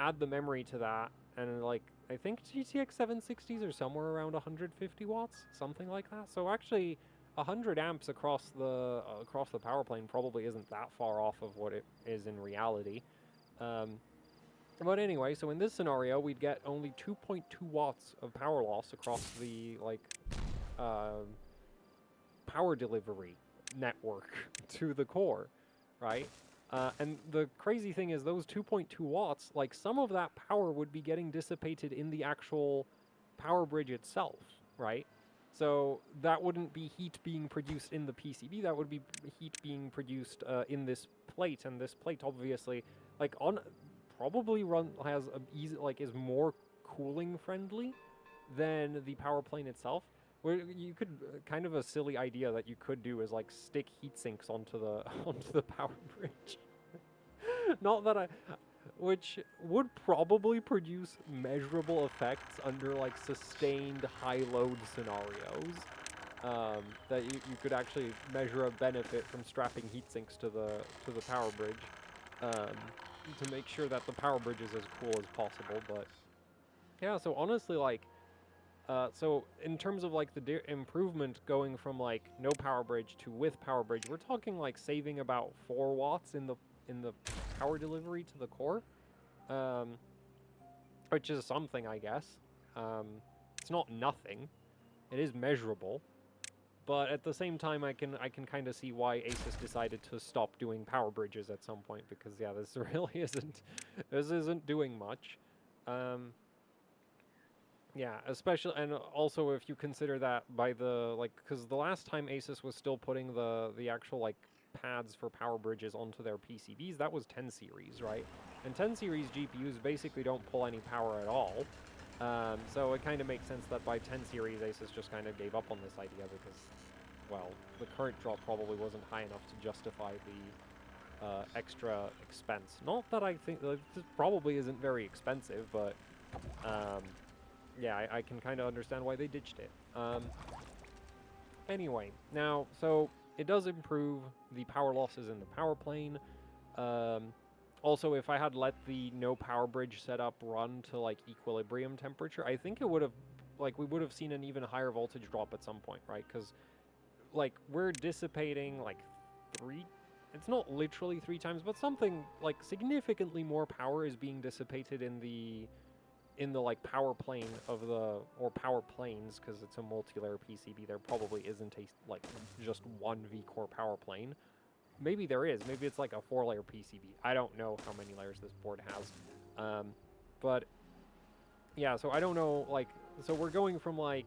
Add the memory to that, and like, I think GTX 760s are somewhere around 150 watts, something like that. So actually, 100 amps across the power plane probably isn't that far off of what it is in reality. But anyway, so in this scenario, we'd get only 2.2 watts of power loss across the, like, power delivery network to the core, right? And the crazy thing is those 2.2 watts, like, some of that power would be getting dissipated in the actual power bridge itself, right? So that wouldn't be heat being produced in the PCB, that would be heat being produced in this plate, and this plate obviously, like, probably is more cooling friendly than the power plane itself. Where you could kind of a silly idea that you could do is like stick heat sinks onto the power bridge. Not that which would probably produce measurable effects under like sustained high load scenarios. That you could actually measure a benefit from strapping heat sinks to the power bridge, to make sure that the power bridge is as cool as possible. But yeah, so honestly, like, so in terms of like the improvement going from like no power bridge to with power bridge, we're talking like saving about 4 watts in the power delivery to the core, which is something, I guess. It's not nothing. It is measurable. But at the same time, I can kind of see why Asus decided to stop doing power bridges at some point, because yeah, this really isn't doing much. Yeah, especially, and also if you consider that by the, like, because the last time Asus was still putting the actual, like, pads for power bridges onto their PCBs, that was 10 series, right? And 10 series GPUs basically don't pull any power at all. So it kind of makes sense that by 10 series, Asus just kind of gave up on this idea because, well, the current drop probably wasn't high enough to justify the extra expense. Not that I think this probably isn't very expensive, but yeah, I can kind of understand why they ditched it. Anyway, now, so it does improve the power losses in the power plane. Also, if I had let the no power bridge setup run to like equilibrium temperature, I think it would have, like, we would have seen an even higher voltage drop at some point, right? Because like we're dissipating like it's not literally 3 times, but something like significantly more power is being dissipated in the like power plane of the, or power planes, because it's a multi-layer PCB. There probably isn't a like just one V-core power plane. Maybe there is. Maybe it's like a 4-layer PCB. I don't know how many layers this board has. But yeah, so I don't know, like, so we're going from like,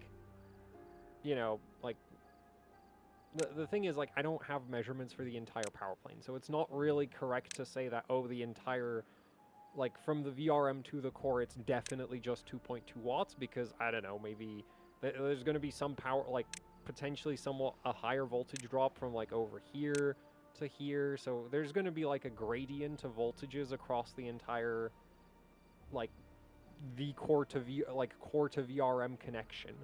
you know, like, the thing is, like, I don't have measurements for the entire power plane, so it's not really correct to say that, oh, the entire, like, from the VRM to the core, it's definitely just 2.2 watts, because, I don't know, maybe there's going to be some power, like, potentially somewhat a higher voltage drop from, like, over here to here, so there's going to be, like, a gradient of voltages across the entire, like, core to VRM connection.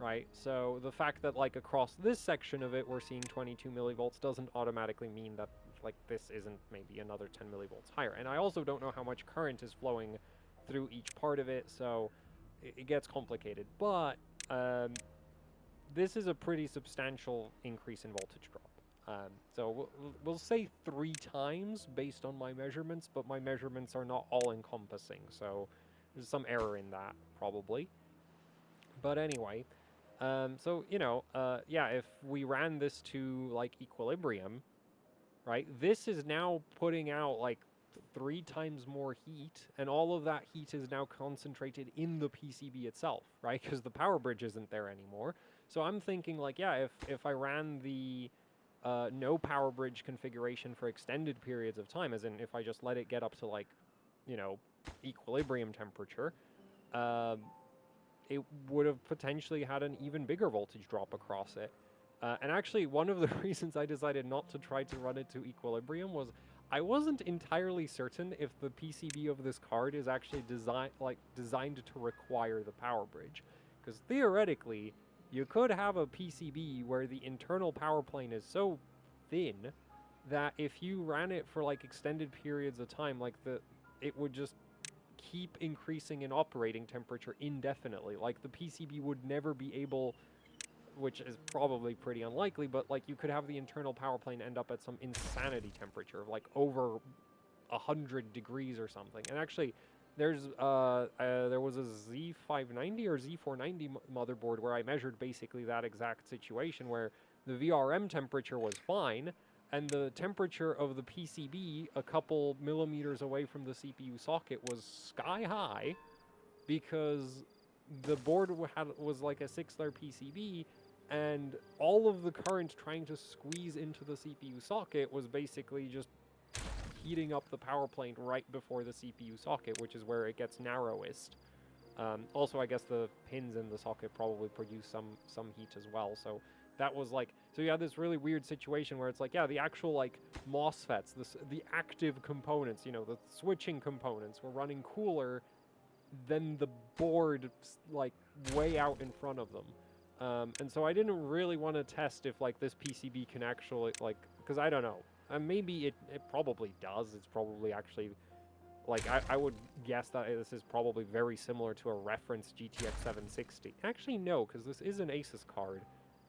Right, so the fact that, like, across this section of it we're seeing 22 millivolts doesn't automatically mean that, like, this isn't maybe another 10 millivolts higher. And I also don't know how much current is flowing through each part of it, so it gets complicated. But this is a pretty substantial increase in voltage drop. So we'll say 3 times based on my measurements, but my measurements are not all-encompassing, so there's some error in that, probably. But anyway... so, you know, yeah, if we ran this to, like, equilibrium, right, this is now putting out, like, 3 times more heat, and all of that heat is now concentrated in the PCB itself, right, because the power bridge isn't there anymore. So I'm thinking, like, yeah, if I ran the no power bridge configuration for extended periods of time, as in if I just let it get up to, like, you know, equilibrium temperature, it would have potentially had an even bigger voltage drop across it. And actually, one of the reasons I decided not to try to run it to equilibrium was I wasn't entirely certain if the PCB of this card is actually designed to require the power bridge. Because theoretically, you could have a PCB where the internal power plane is so thin that if you ran it for, like, extended periods of time, like, it would just keep increasing in operating temperature indefinitely. Like, the PCB would never be able, which is probably pretty unlikely, but, like, you could have the internal power plane end up at some insanity temperature, like over 100 degrees or something. And actually, there was a Z590 or Z490 motherboard where I measured basically that exact situation, where the VRM temperature was fine, and the temperature of the PCB a couple millimeters away from the CPU socket was sky high, because the board was like a 6-layer PCB, and all of the current trying to squeeze into the CPU socket was basically just heating up the power plane right before the CPU socket, which is where it gets narrowest. Also, I guess the pins in the socket probably produce some heat as well, so that was like, so you had this really weird situation where it's like, yeah, the actual, like, MOSFETs, the active components, you know, the switching components were running cooler than the board, like, way out in front of them. And so I didn't really want to test if, like, this PCB can actually, like, because I don't know. Maybe it probably does. It's probably actually, like, I would guess that this is probably very similar to a reference GTX 760. Actually, no, because this is an Asus card.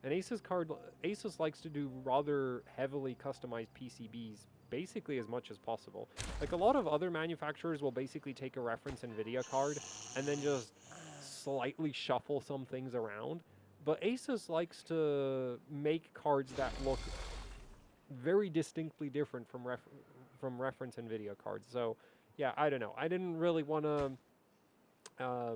An Asus likes to do rather heavily customized PCBs basically as much as possible. Like, a lot of other manufacturers will basically take a reference NVIDIA card and then just slightly shuffle some things around. But Asus likes to make cards that look very distinctly different from reference NVIDIA cards. So, yeah, I don't know. I didn't really want to... I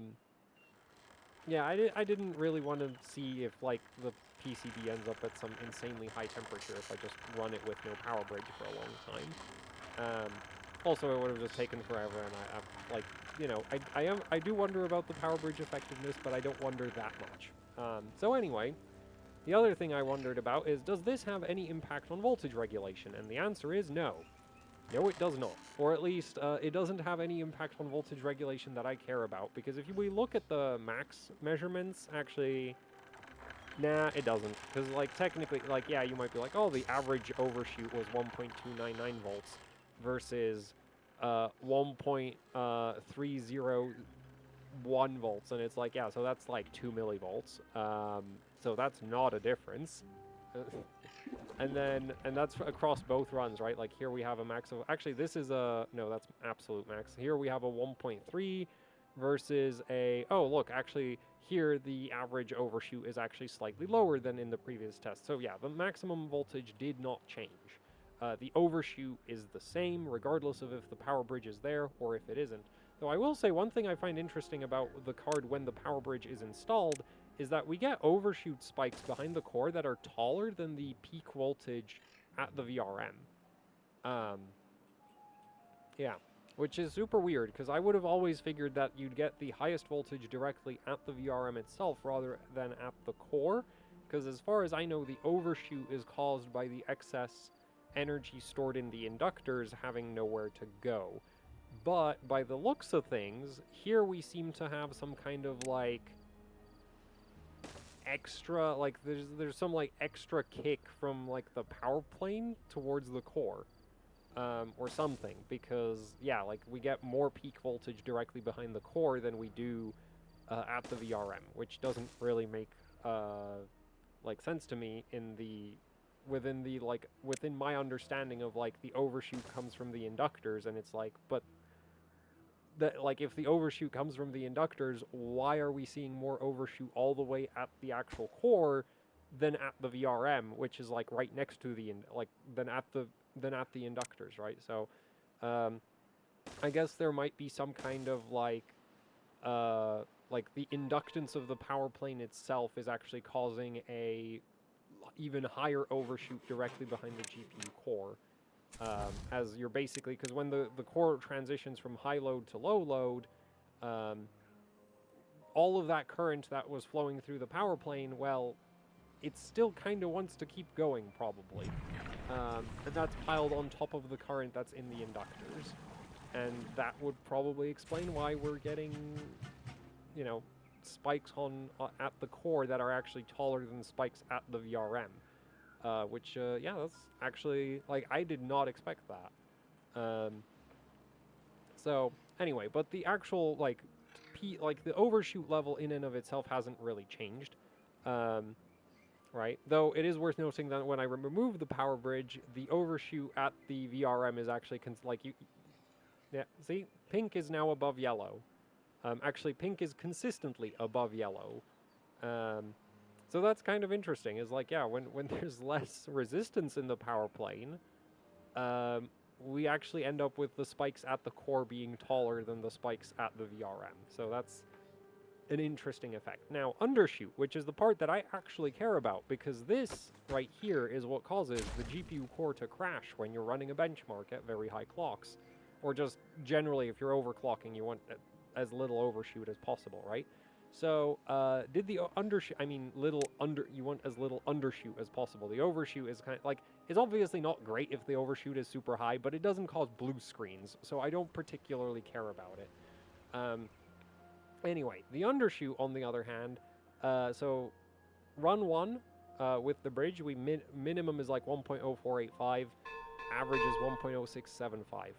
didn't really want to see if, like, the PCB ends up at some insanely high temperature if I just run it with no power bridge for a long time. Also, it would have just taken forever, and I'm like, you know, I do wonder about the power bridge effectiveness, but I don't wonder that much. So anyway, the other thing I wondered about is, does this have any impact on voltage regulation? And the answer is no. No, it does not. Or at least, it doesn't have any impact on voltage regulation that I care about, because if we look at the max measurements, actually, nah, it doesn't. Because, like, technically, like, yeah, you might be like, oh, the average overshoot was 1.299 volts. versus 1.301 volts, and it's like, yeah, so that's like 2 millivolts. So that's not a difference. And that's across both runs, right? Like here we have a max of, actually this is a, no, that's absolute max. Here we have a 1.3 versus a, oh look, actually here the average overshoot is actually slightly lower than in the previous test. So yeah, the maximum voltage did not change. The overshoot is the same regardless of if the power bridge is there or if it isn't. Though I will say one thing I find interesting about the card when the power bridge is installed is that we get overshoot spikes behind the core that are taller than the peak voltage at the VRM. Yeah, which is super weird, because I would have always figured that you'd get the highest voltage directly at the VRM itself rather than at the core, because as far as I know, the overshoot is caused by the excess energy stored in the inductors having nowhere to go. But by the looks of things, here we seem to have some kind of like extra, like there's some like extra kick from like the power plane towards the core, or something, because yeah, like we get more peak voltage directly behind the core than we do at the VRM, which doesn't really make like sense to me within my understanding of like the overshoot comes from the inductors, and it's like, but that, like, if the overshoot comes from the inductors, why are we seeing more overshoot all the way at the actual core than at the VRM, which is like right next to the than at the inductors, right? So I guess there might be some kind of like the inductance of the power plane itself is actually causing a even higher overshoot directly behind the GPU core. As you're basically, because when the core transitions from high load to low load, all of that current that was flowing through the power plane, well, it still kind of wants to keep going, probably. And that's piled on top of the current that's in the inductors. And that would probably explain why we're getting, you know, spikes at the core that are actually taller than spikes at the VRM. Which, yeah, that's actually, like, I did not expect that. So, anyway, but the actual, like, the overshoot level in and of itself hasn't really changed. Right? Though it is worth noting that when I remove the power bridge, the overshoot at the VRM is actually, yeah, see? Pink is now above yellow. Actually, pink is consistently above yellow. So that's kind of interesting, is like, yeah, when there's less resistance in the power plane, we actually end up with the spikes at the core being taller than the spikes at the VRM. So that's an interesting effect. Now, undershoot, which is the part that I actually care about, because this right here is what causes the GPU core to crash when you're running a benchmark at very high clocks. Or just generally, if you're overclocking, you want as little overshoot as possible, right? So, did the undershoot, you want as little undershoot as possible. The overshoot is kind of, like, it's obviously not great if the overshoot is super high, but it doesn't cause blue screens, so I don't particularly care about it. Anyway, the undershoot, on the other hand, so, run 1, with the bridge, minimum is like 1.0485, average is 1.0675.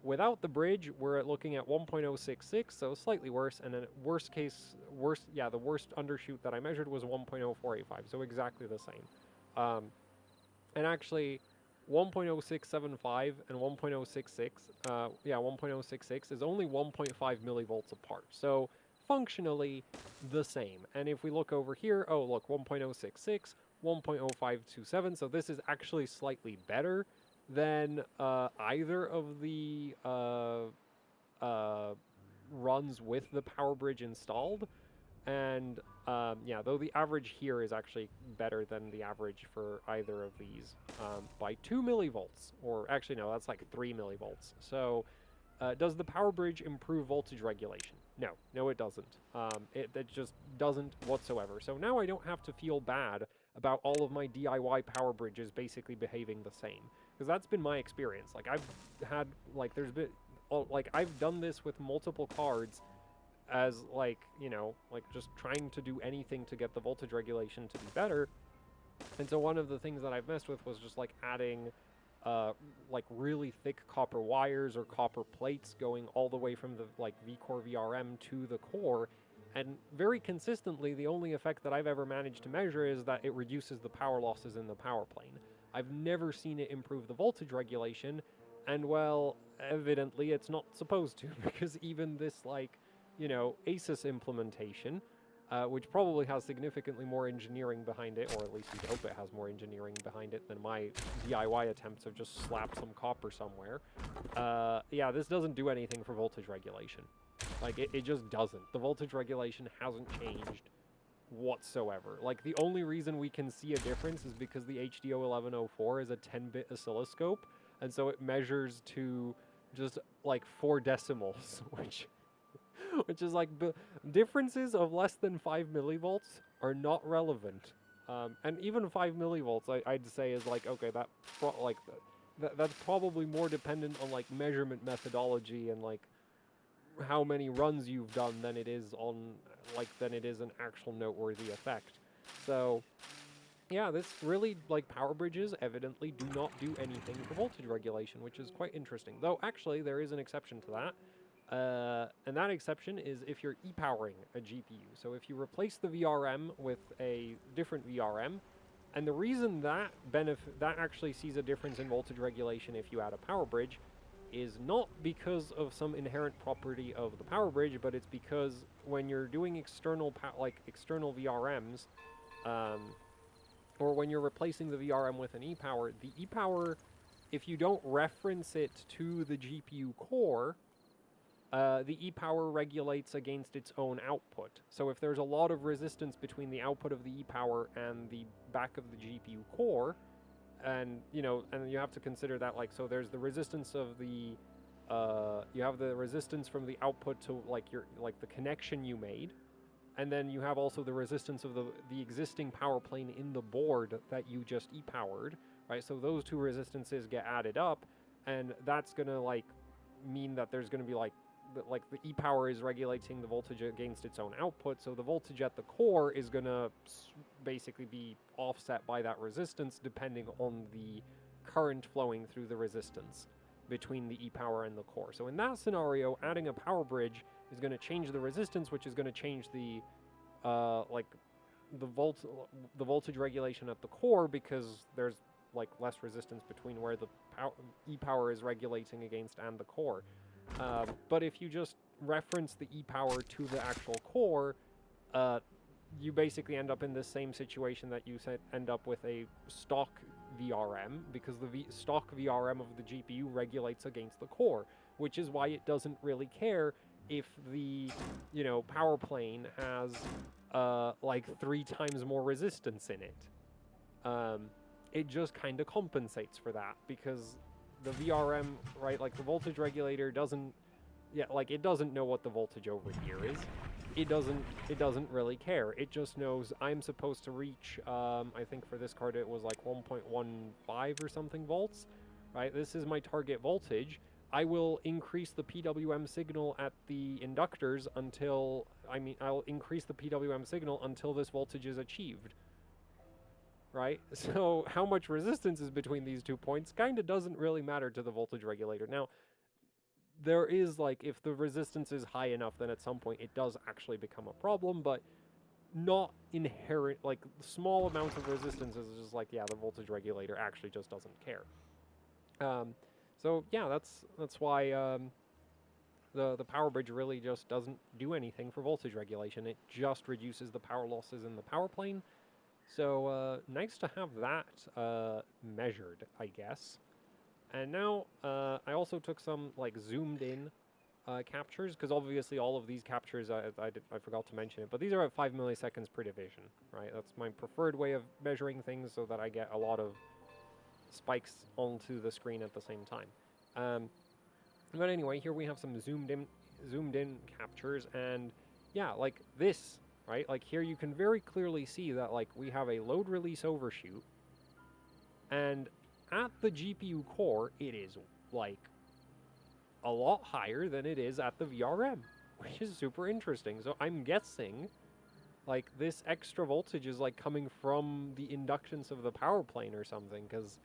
Without the bridge, we're looking at 1.066, so slightly worse, and then the worst undershoot that I measured was 1.0485, so exactly the same. And actually, 1.0675 and 1.066, 1.066 is only 1.5 millivolts apart, so functionally the same. And if we look over here, oh look, 1.066, 1.0527, so this is actually slightly better than either of the runs with the power bridge installed. And yeah, though the average here is actually better than the average for either of these by 2 millivolts, or actually no, that's like 3 millivolts. So does the power bridge improve voltage regulation? No, it doesn't. It just doesn't whatsoever. So now I don't have to feel bad about all of my DIY power bridges basically behaving the same. Because that's been my experience. Like, I've had, like, I've done this with multiple cards as, like, you know, like, just trying to do anything to get the voltage regulation to be better. And so one of the things that I've messed with was just, like, adding like really thick copper wires or copper plates going all the way from the like vCore VRM to the core, and very consistently the only effect that I've ever managed to measure is that it reduces the power losses in the power plane. I've never seen it improve the voltage regulation, and well, evidently it's not supposed to, because even this, like, you know, ASUS implementation, which probably has significantly more engineering behind it, or at least you'd hope it has more engineering behind it than my DIY attempts of just slap some copper somewhere. Yeah, this doesn't do anything for voltage regulation. Like, it just doesn't. The voltage regulation hasn't changed whatsoever. Like, the only reason we can see a difference is because the HDO 1104 is a 10-bit oscilloscope, and so it measures to just, like, 4 decimals, which is like, differences of less than 5 millivolts are not relevant. And even 5 millivolts, I'd say, is like, okay, that's probably more dependent on, like, measurement methodology and, like, how many runs you've done than it is an actual noteworthy effect. So, yeah, this really, like, power bridges evidently do not do anything for voltage regulation, which is quite interesting. Though, actually, there is an exception to that. And that exception is if you're e-powering a GPU. So if you replace the VRM with a different VRM, and the reason that actually sees a difference in voltage regulation if you add a power bridge is not because of some inherent property of the power bridge, but it's because when you're doing external VRMs, or when you're replacing the VRM with an e-power, the e-power, if you don't reference it to the GPU core, the e-power regulates against its own output. So if there's a lot of resistance between the output of the e-power and the back of the GPU core, and, you know, and you have to consider that, like, so there's the resistance of the, you have the resistance from the output to, like, the connection you made, and then you have also the resistance of the existing power plane in the board that you just e-powered, right? So those two resistances get added up, and that's gonna, like, mean that there's gonna be, like the e-power is regulating the voltage against its own output, so the voltage at the core is gonna basically be offset by that resistance depending on the current flowing through the resistance between the e-power and the core. So in that scenario, adding a power bridge is gonna change the resistance, which is gonna change the the voltage regulation at the core, because there's, like, less resistance between where the e-power is regulating against and the core. But if you just reference the e-power to the actual core, you basically end up in the same situation that you end up with a stock VRM, because the stock VRM of the GPU regulates against the core, which is why it doesn't really care if the, you know, power plane has, like, 3 times more resistance in it. It just kind of compensates for that, because the VRM, right, like, the voltage regulator doesn't, it doesn't know what the voltage over here is. It doesn't really care. It just knows I'm supposed to reach, I think for this card it was like 1.15 or something volts, right? This is my target voltage. I will increase the PWM signal at the inductors until, I'll increase the PWM signal until this voltage is achieved. Right? So how much resistance is between these 2 points kind of doesn't really matter to the voltage regulator. Now, there is, like, if the resistance is high enough, then at some point it does actually become a problem, but not inherent, like, small amounts of resistance is just like, yeah, the voltage regulator actually just doesn't care. So yeah, that's why the power bridge really just doesn't do anything for voltage regulation. It just reduces the power losses in the power plane. So, nice to have that measured, I guess. And now, I also took some, like, zoomed-in captures, because obviously all of these captures, I forgot to mention it, but these are at 5 milliseconds per division, right? That's my preferred way of measuring things, so that I get a lot of spikes onto the screen at the same time. But anyway, here we have some zoomed-in captures, and yeah, like this, right? Like, here you can very clearly see that, like, we have a load release overshoot, and at the GPU core, it is, like, a lot higher than it is at the VRM, which is super interesting. So I'm guessing, like, this extra voltage is, like, coming from the inductance of the power plane or something, because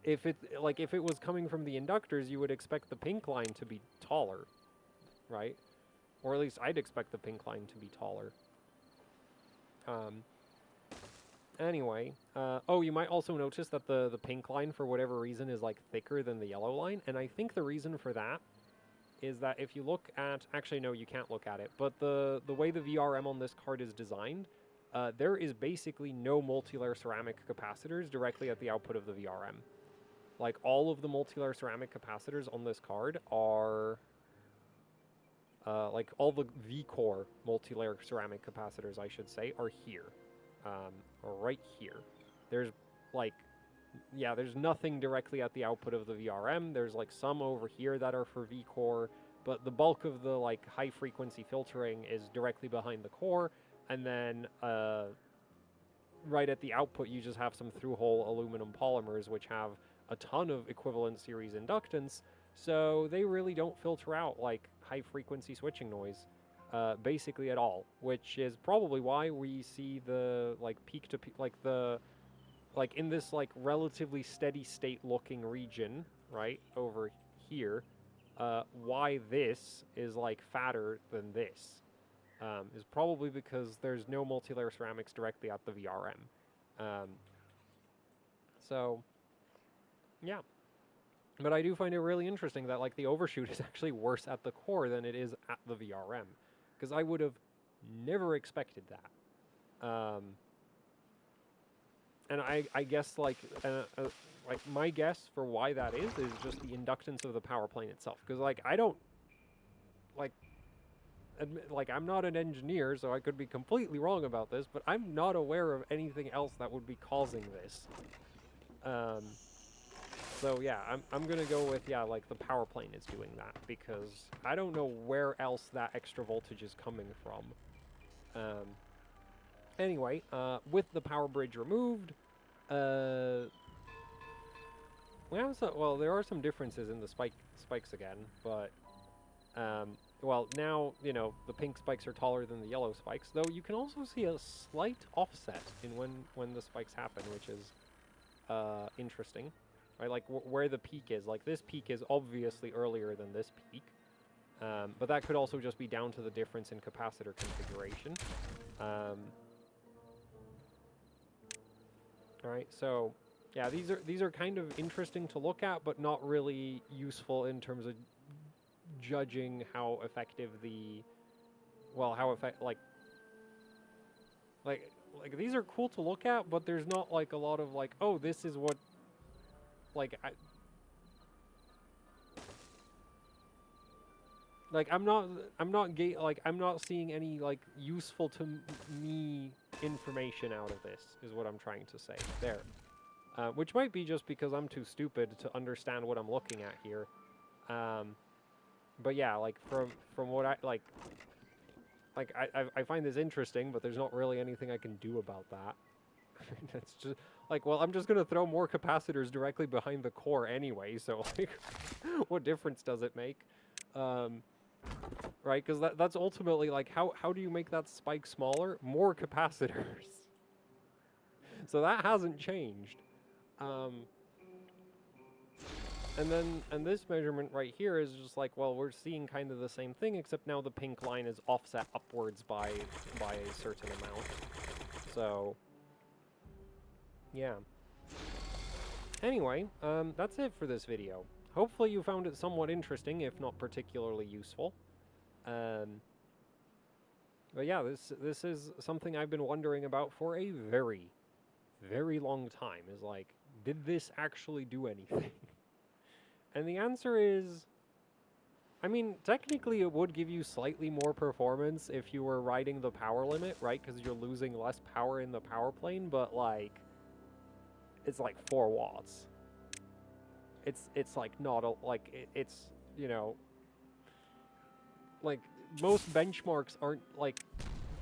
if it was coming from the inductors, you would expect the pink line to be taller, right? Or at least I'd expect the pink line to be taller. Anyway, oh, you might also notice that the pink line, for whatever reason, is like thicker than the yellow line, and I think the reason for that is that if you look at, actually no, you can't look at it, but the way the VRM on this card is designed, there is basically no multi-layer ceramic capacitors directly at the output of the VRM. Like, all of the multi-layer ceramic capacitors on this card are, like, all the V-core multi-layer ceramic capacitors, I should say, are here. Or right here. There's, like, yeah, there's nothing directly at the output of the VRM. There's, like, some over here that are for V-core, but the bulk of the, like, high-frequency filtering is directly behind the core, and then, right at the output, you just have some through-hole aluminum polymers, which have a ton of equivalent series inductance, so they really don't filter out, like, high-frequency switching noise, basically at all, which is probably why we see the, like, peak-to-peak, like, in this, like, relatively steady-state looking region, right, over here, why this is, like, fatter than this. Is probably because there's no multi-layer ceramics directly at the VRM. So, yeah. But I do find it really interesting that, like, the overshoot is actually worse at the core than it is at the VRM. Because I would have never expected that. And I guess, like my guess for why that is just the inductance of the power plane itself. Because, like, I don't, like, I'm not an engineer, so I could be completely wrong about this, but I'm not aware of anything else that would be causing this. So yeah, I'm gonna go with, yeah, like, the power plane is doing that, because I don't know where else that extra voltage is coming from. Anyway, with the power bridge removed, well, there are some differences in the spikes again, but, well, now, you know, the pink spikes are taller than the yellow spikes, though you can also see a slight offset in when the spikes happen, which is, interesting, right? Like, where the peak is. Like, this peak is obviously earlier than this peak, but that could also just be down to the difference in capacitor configuration. Alright, so, yeah, these are kind of interesting to look at, but not really useful in terms of judging how effective like these are cool to look at, but there's not, like, a lot of, like, oh, this is what, like, I'm not seeing any, like, useful to me information out of this, is what I'm trying to say there. Which might be just because I'm too stupid to understand what I'm looking at here. But yeah, like, from what I find this interesting, but there's not really anything I can do about that. It's just, like, well, I'm just gonna throw more capacitors directly behind the core anyway, so, like, what difference does it make? Right, because that's ultimately, like, how do you make that spike smaller? More capacitors. So that hasn't changed. And this measurement right here is just like, well, we're seeing kind of the same thing, except now the pink line is offset upwards by a certain amount. So, yeah. Anyway, that's it for this video. Hopefully you found it somewhat interesting, if not particularly useful. But yeah, this is something I've been wondering about for a very, very long time, is like, did this actually do anything? And the answer is, I mean, technically it would give you slightly more performance if you were riding the power limit, right? Because you're losing less power in the power plane, but, like, it's like 4 watts. It's like not a, like, it's, you know, like, most benchmarks aren't, like,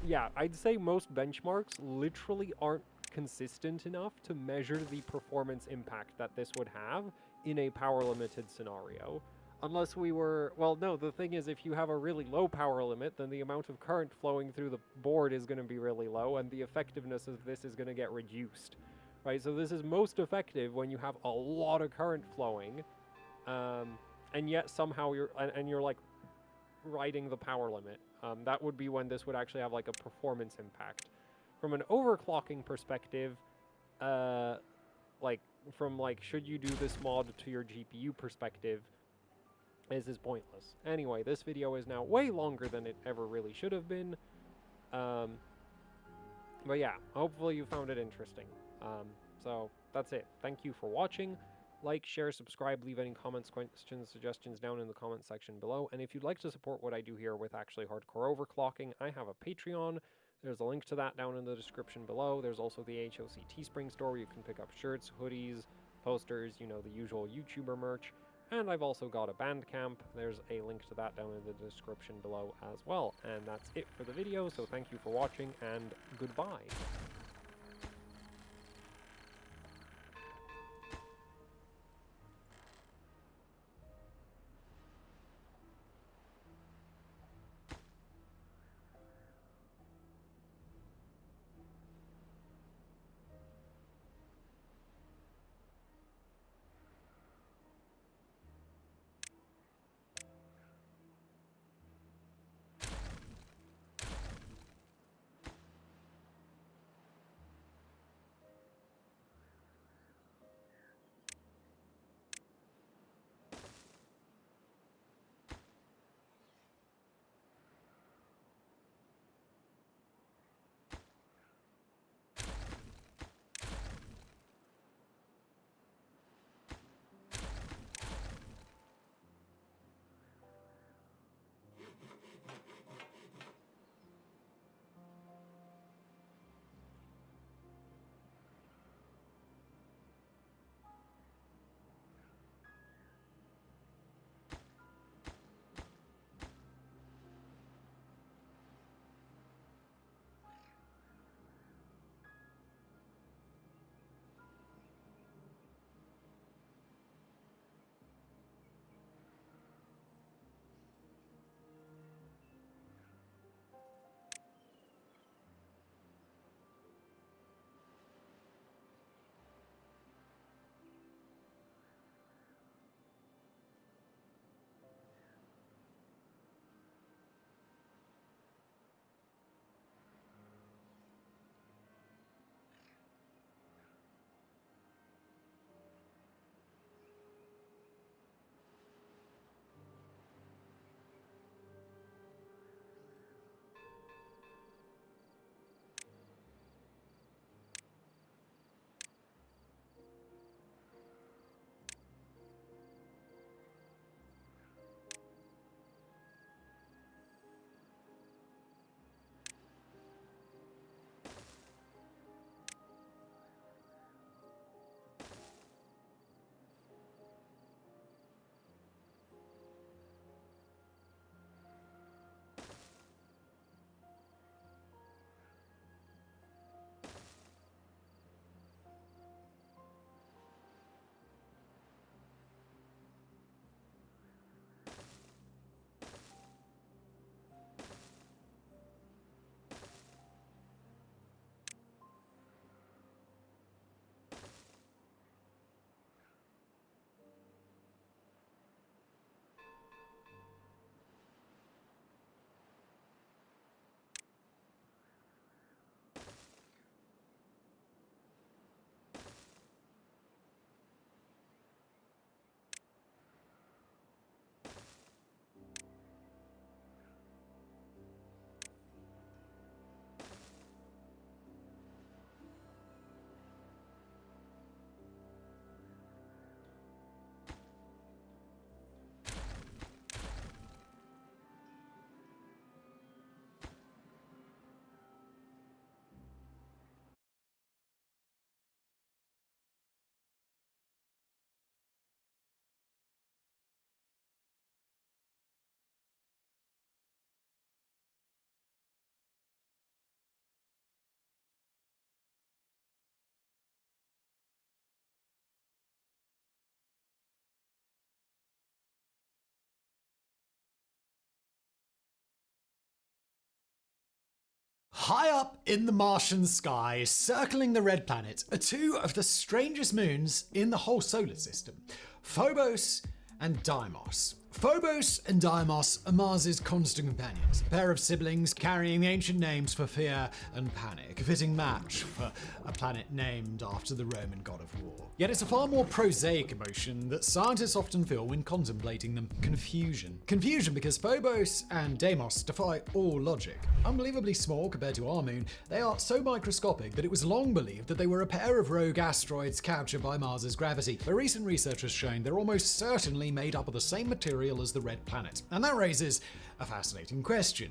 yeah, I'd say most benchmarks literally aren't consistent enough to measure the performance impact that this would have in a power limited scenario. Unless we were, well, no, the thing is, if you have a really low power limit, then the amount of current flowing through the board is going to be really low, and the effectiveness of this is going to get reduced, right? So this is most effective when you have a lot of current flowing, and yet somehow you're like riding the power limit. That would be when this would actually have like a performance impact. From an overclocking perspective, like from like should you do this mod to your GPU perspective, this is pointless. Anyway, this video is now way longer than it ever really should have been. But yeah, hopefully you found it interesting. So that's it. Thank you for watching. Like, share, subscribe, leave any comments, questions, suggestions down in the comment section below. And if you'd like to support what I do here with actually hardcore overclocking, I have a Patreon. There's a link to that down in the description below. There's also the HOC Teespring store where you can pick up shirts, hoodies, posters, you know, the usual YouTuber merch. And I've also got a Bandcamp. There's a link to that down in the description below as well. And that's it for the video, so thank you for watching, and goodbye. High up in the Martian sky, circling the red planet, are two of the strangest moons in the whole solar system, Phobos and Deimos. Phobos and Deimos are Mars's constant companions, a pair of siblings carrying the ancient names for fear and panic, a fitting match for a planet named after the Roman god of war. Yet it's a far more prosaic emotion that scientists often feel when contemplating them: confusion. Confusion because Phobos and Deimos defy all logic. Unbelievably small compared to our moon, they are so microscopic that it was long believed that they were a pair of rogue asteroids captured by Mars's gravity. But recent research has shown they're almost certainly made up of the same material as the red planet. And that raises a fascinating question.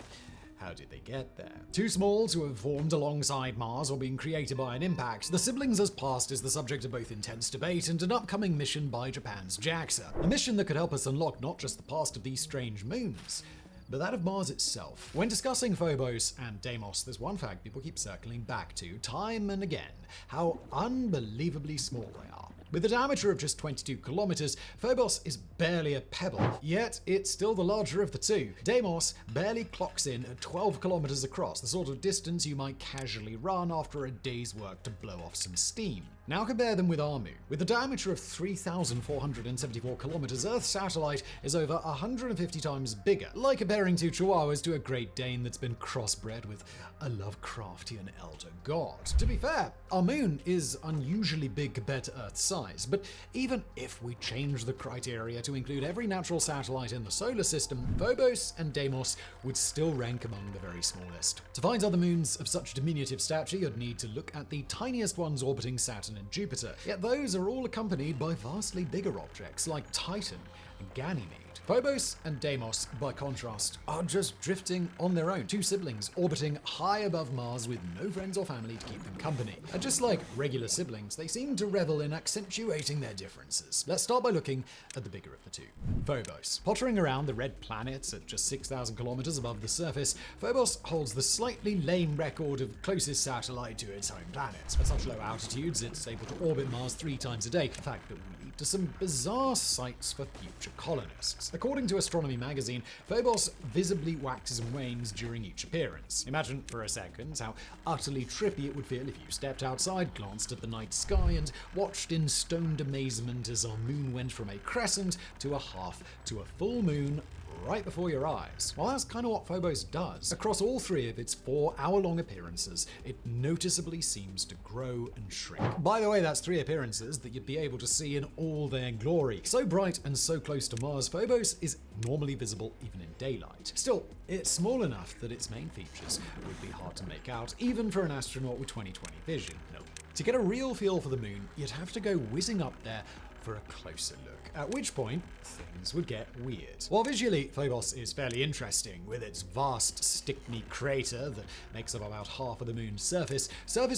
How did they get there? Too small to have formed alongside Mars or been created by an impact, the siblings' past is the subject of both intense debate and an upcoming mission by Japan's JAXA. A mission that could help us unlock not just the past of these strange moons, but that of Mars itself. When discussing Phobos and Deimos, there's one fact people keep circling back to time and again: how unbelievably small they are. With a diameter of just 22 kilometers, Phobos is barely a pebble, yet it's still the larger of the two. Deimos barely clocks in at 12 kilometers across, the sort of distance you might casually run after a day's work to blow off some steam. Now compare them with our moon. With a diameter of 3,474 kilometers, Earth's satellite is over 150 times bigger, like comparing two chihuahuas to a Great Dane that's been crossbred with a Lovecraftian elder god. To be fair, our moon is unusually big compared to Earth's size, but even if we change the criteria to include every natural satellite in the solar system, Phobos and Deimos would still rank among the very smallest. To find other moons of such diminutive stature, you'd need to look at the tiniest ones orbiting Saturn and Jupiter, yet those are all accompanied by vastly bigger objects like Titan and Ganymede. Phobos and Deimos, by contrast, are just drifting on their own, two siblings orbiting high above Mars with no friends or family to keep them company. And just like regular siblings, they seem to revel in accentuating their differences. Let's start by looking at the bigger of the two. Phobos. Pottering around the red planet at just 6,000 kilometers above the surface, Phobos holds the slightly lame record of closest satellite to its home planet. At such low altitudes, it's able to orbit Mars 3 times a day, a fact that will lead to some bizarre sights for future colonists. According to Astronomy magazine, Phobos visibly waxes and wanes during each appearance. Imagine for a second how utterly trippy it would feel if you stepped outside, glanced at the night sky, and watched in stoned amazement as our moon went from a crescent to a half to a full moon right before your eyes. Well, that's kind of what Phobos does. Across all three of its 4-hour-long appearances, it noticeably seems to grow and shrink. By the way, that's 3 appearances that you'd be able to see in all their glory. So bright and so close to Mars, Phobos is normally visible even in daylight. Still, it's small enough that its main features would be hard to make out, even for an astronaut with 20/20 vision. No. To get a real feel for the moon, you'd have to go whizzing up there for a closer look, at which point things would get weird. While visually, Phobos is fairly interesting, with its vast Stickney crater that makes up about half of the moon's surface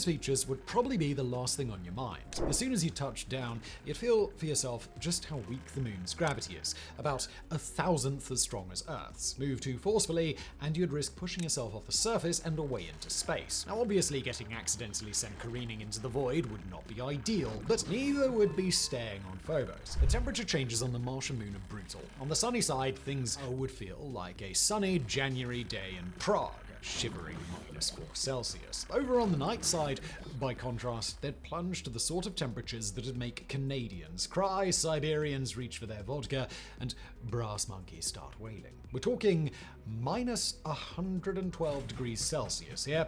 features would probably be the last thing on your mind. As soon as you touch down, you'd feel for yourself just how weak the moon's gravity is, about 1,000th as strong as Earth's. Move too forcefully, and you'd risk pushing yourself off the surface and away into space. Now obviously getting accidentally sent careening into the void would not be ideal, but neither would be staying on Phobos. The temperature changes on the Martian moon are brutal. On the sunny side, things would feel like a sunny January day in Prague, a shivering -4°C. Over on the night side, by contrast, they'd plunge to the sort of temperatures that'd make Canadians cry, Siberians reach for their vodka, and brass monkeys start wailing. We're talking -112°C here.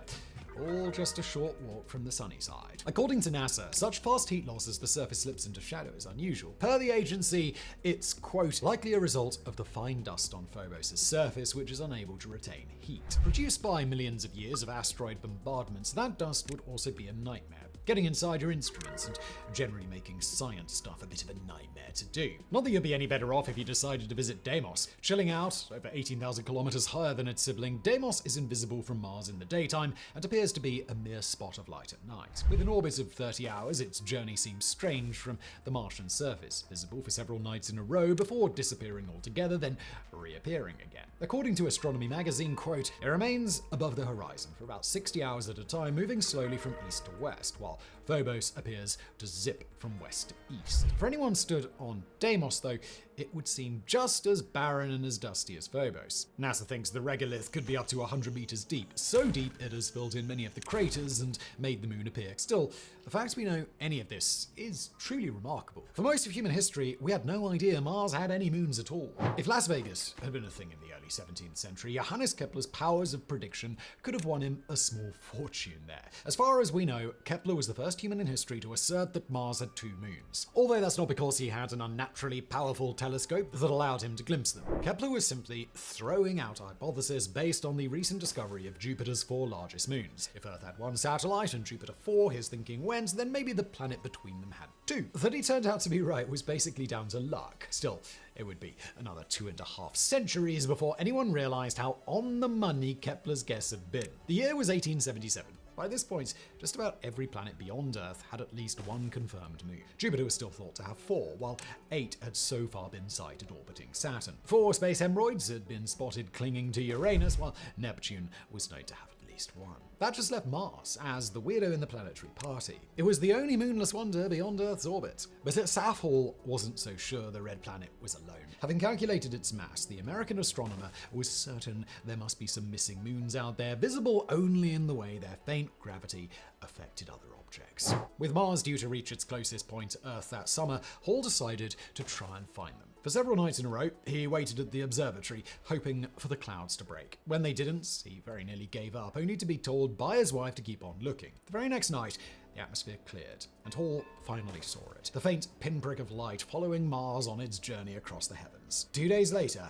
All just a short walk from the sunny side. According to NASA, such fast heat loss as the surface slips into shadow is unusual. Per the agency, it's, quote, likely a result of the fine dust on Phobos' surface, which is unable to retain heat. Produced by millions of years of asteroid bombardments, that dust would also be a nightmare. Getting inside your instruments and generally making science stuff a bit of a nightmare to do. Not that you'd be any better off if you decided to visit Deimos. Chilling out, over 18,000 kilometers higher than its sibling, Deimos is invisible from Mars in the daytime and appears to be a mere spot of light at night. With an orbit of 30 hours, its journey seems strange from the Martian surface, visible for several nights in a row before disappearing altogether, then reappearing again. According to Astronomy magazine, quote, it remains above the horizon for about 60 hours at a time, moving slowly from east to west, while Phobos appears to zip from west to east. For anyone stood on Deimos, though, it would seem just as barren and as dusty as Phobos. NASA thinks the regolith could be up to 100 meters deep, so deep it has filled in many of the craters and made the moon appear. Still, the fact we know any of this is truly remarkable. For most of human history, we had no idea Mars had any moons at all. If Las Vegas had been a thing in the early 17th century, Johannes Kepler's powers of prediction could have won him a small fortune there. As far as we know, Kepler was the first human in history to assert that Mars had 2 moons. Although that's not because he had an unnaturally powerful telescope that allowed him to glimpse them. Kepler was simply throwing out a hypothesis based on the recent discovery of Jupiter's 4 largest moons. If Earth had 1 satellite and Jupiter 4, his thinking went, then maybe the planet between them had 2. That he turned out to be right was basically down to luck. Still, it would be another 2.5 centuries before anyone realized how on the money Kepler's guess had been. The year was 1877. By this point, just about every planet beyond Earth had at least 1 confirmed moon. Jupiter was still thought to have 4, while 8 had so far been sighted orbiting Saturn. 4 space hemorrhoids had been spotted clinging to Uranus, while Neptune was known to have at least 1. That just left Mars as the weirdo in the planetary party. It was the only moonless wonder beyond Earth's orbit. But S.i.R wasn't so sure the red planet was alone. Having calculated its mass, the American astronomer was certain there must be some missing moons out there, visible only in the way their faint gravity affected other objects. With Mars due to reach its closest point to Earth that summer, Hall decided to try and find them. For several nights in a row, he waited at the observatory, hoping for the clouds to break. When they didn't, he very nearly gave up, only to be told by his wife to keep on looking. The very next night, the atmosphere cleared, and Hall finally saw it. The faint pinprick of light following Mars on its journey across the heavens. 2 days later,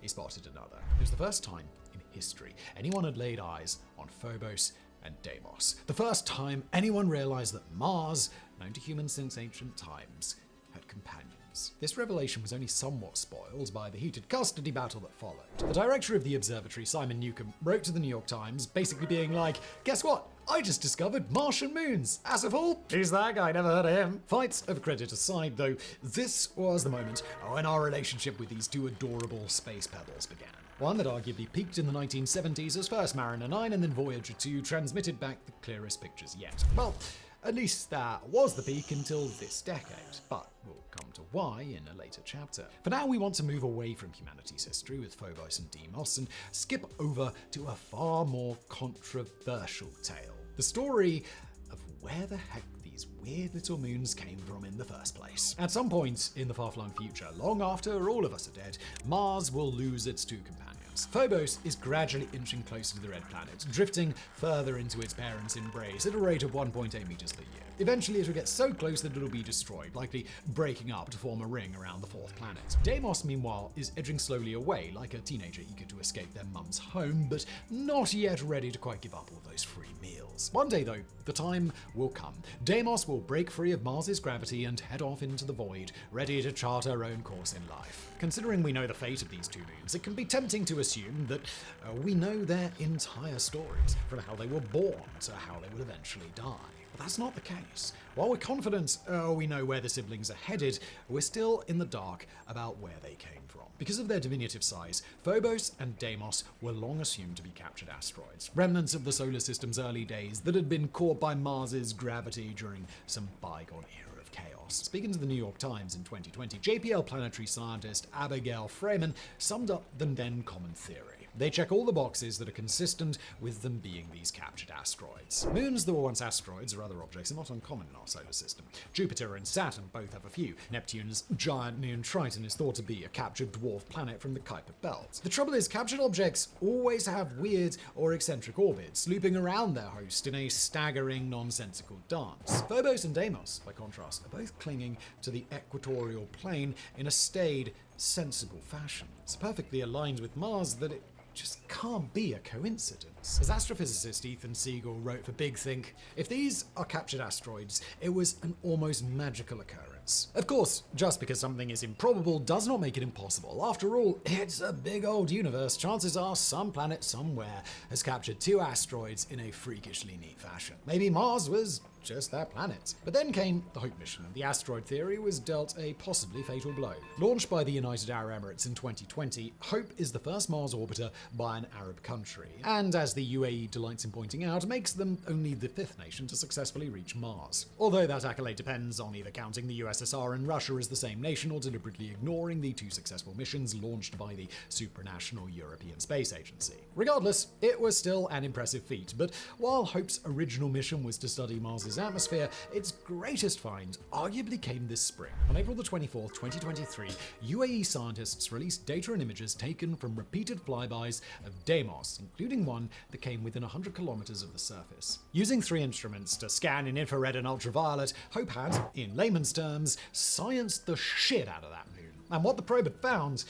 he spotted another. It was the first time in history anyone had laid eyes on Phobos and Deimos. The first time anyone realized that Mars, known to humans since ancient times, had companions. This revelation was only somewhat spoiled by the heated custody battle that followed. The director of the observatory, Simon Newcomb, wrote to the New York Times, basically being like, "Guess what? I just discovered Martian moons. As of all, he's that guy, never heard of him." Fights of credit aside, though, this was the moment when our relationship with these 2 adorable space pebbles began. One that arguably peaked in the 1970s as first Mariner 9 and then Voyager 2 transmitted back the clearest pictures yet. Well, at least that was the peak until this decade, but we'll come to why in a later chapter. For now, we want to move away from humanity's history with Phobos and Deimos and skip over to a far more controversial tale. The story of where the heck these weird little moons came from in the first place. At some point in the far-flung future, long after all of us are dead, Mars will lose its 2 companions. Phobos is gradually inching closer to the red planet, drifting further into its parents' embrace at a rate of 1.8 meters per year. Eventually, it'll get so close that it'll be destroyed, likely breaking up to form a ring around the 4th planet. Deimos, meanwhile, is edging slowly away, like a teenager eager to escape their mum's home, but not yet ready to quite give up all those free meals. One day, though, the time will come. Deimos will break free of Mars's gravity and head off into the void, ready to chart her own course in life. Considering we know the fate of these 2 moons, it can be tempting to assume that we know their entire stories, from how they were born to how they would eventually die. But that's not the case. While we're confident we know where the siblings are headed, we're still in the dark about where they came from. Because of their diminutive size, Phobos and Deimos were long assumed to be captured asteroids, remnants of the solar system's early days that had been caught by Mars's gravity during some bygone era of chaos. Speaking to the New York Times in 2020, JPL planetary scientist Abigail Freeman summed up the then common theory. They check all the boxes that are consistent with them being these captured asteroids. Moons that were once asteroids or other objects are not uncommon in our solar system. Jupiter and Saturn both have a few. Neptune's giant moon Triton is thought to be a captured dwarf planet from the Kuiper Belt. The trouble is, captured objects always have weird or eccentric orbits, looping around their host in a staggering, nonsensical dance. Phobos and Deimos, by contrast, are both clinging to the equatorial plane in a staid, sensible fashion. It's perfectly aligned with Mars that it just can't be a coincidence. As astrophysicist Ethan Siegel wrote for Big Think, if these are captured asteroids, it was an almost magical occurrence. Of course, just because something is improbable does not make it impossible. After all, it's a big old universe. Chances are some planet somewhere has captured 2 asteroids in a freakishly neat fashion. Maybe Mars was just that planet. But then came the Hope mission, and the asteroid theory was dealt a possibly fatal blow. Launched by the United Arab Emirates in 2020, Hope is the first Mars orbiter by an Arab country. And as as the UAE delights in pointing out, makes them only the 5th nation to successfully reach Mars. Although that accolade depends on either counting the USSR and Russia as the same nation or deliberately ignoring the 2 successful missions launched by the supranational European Space Agency. Regardless, it was still an impressive feat, but while Hope's original mission was to study Mars's atmosphere, its greatest find arguably came this spring. On April the 24th, 2023, UAE scientists released data and images taken from repeated flybys of Deimos, including one that came within 100 kilometers of the surface. Using 3 instruments to scan in infrared and ultraviolet, Hope had, in layman's terms, scienced the shit out of that moon. And what the probe had found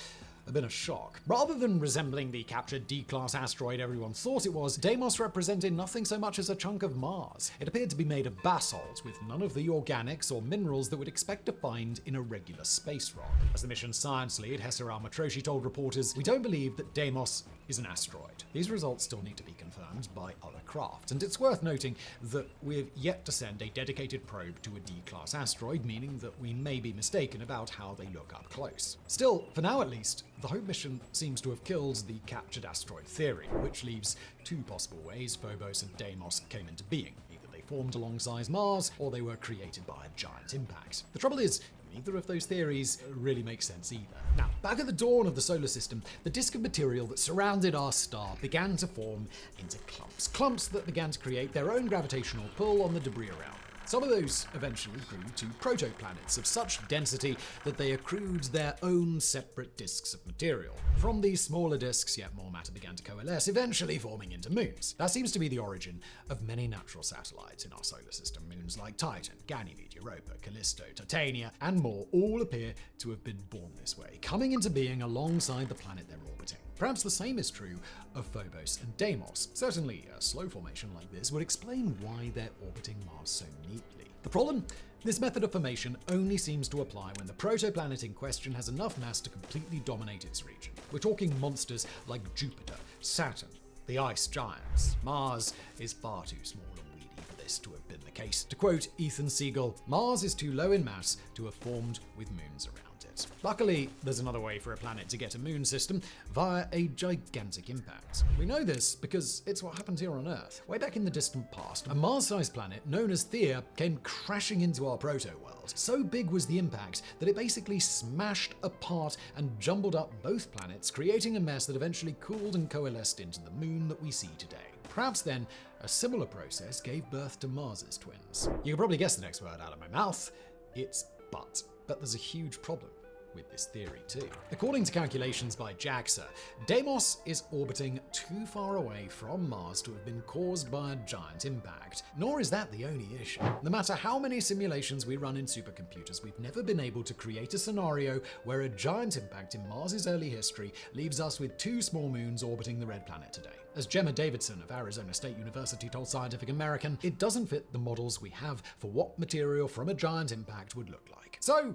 had been a shock. Rather than resembling the captured D-class asteroid everyone thought it was, Deimos represented nothing so much as a chunk of Mars. It appeared to be made of basalt, with none of the organics or minerals that we'd expect to find in a regular space rock. As the mission's science lead, S.i.R told reporters, "We don't believe that Deimos is an asteroid." These results still need to be confirmed by other craft, and it's worth noting that we've yet to send a dedicated probe to a D-class asteroid, meaning that we may be mistaken about how they look up close. Still, for now at least, the Hope mission seems to have killed the captured asteroid theory, which leaves 2 possible ways Phobos and Deimos came into being. Either they formed alongside Mars, or they were created by a giant impact. The trouble is, neither of those theories really make sense either. Now, back at the dawn of the solar system, the disk of material that surrounded our star began to form into clumps. Clumps that began to create their own gravitational pull on the debris around. Some of those eventually grew to protoplanets of such density that they accrued their own separate disks of material. From these smaller disks, yet more matter began to coalesce, eventually forming into moons. That seems to be the origin of many natural satellites in our solar system. Moons like Titan, Ganymede, Europa, Callisto, Titania, and more all appear to have been born this way, coming into being alongside the planet they're orbiting. Perhaps the same is true of Phobos and Deimos. Certainly, a slow formation like this would explain why they're orbiting Mars so neatly. The problem? This method of formation only seems to apply when the protoplanet in question has enough mass to completely dominate its region. We're talking monsters like Jupiter, Saturn, the ice giants. Mars is far too small and weedy for this to have been the case. To quote Ethan Siegel, "Mars is too low in mass to have formed with moons around it." Luckily, there's another way for a planet to get a moon system, via a gigantic impact. We know this because it's what happened here on Earth. Way back in the distant past, a Mars-sized planet known as Theia came crashing into our proto-world. So big was the impact that it basically smashed apart and jumbled up both planets, creating a mess that eventually cooled and coalesced into the moon that we see today. Perhaps then, a similar process gave birth to Mars's twins. You can probably guess the next word out of my mouth. It's but. But there's a huge problem with this theory too. According to calculations by JAXA, Deimos is orbiting too far away from Mars to have been caused by a giant impact. Nor is that the only issue. No matter how many simulations we run in supercomputers, we've never been able to create a scenario where a giant impact in Mars's early history leaves us with 2 small moons orbiting the red planet today. As Gemma Davidson of Arizona State University told Scientific American, it doesn't fit the models we have for what material from a giant impact would look like. So,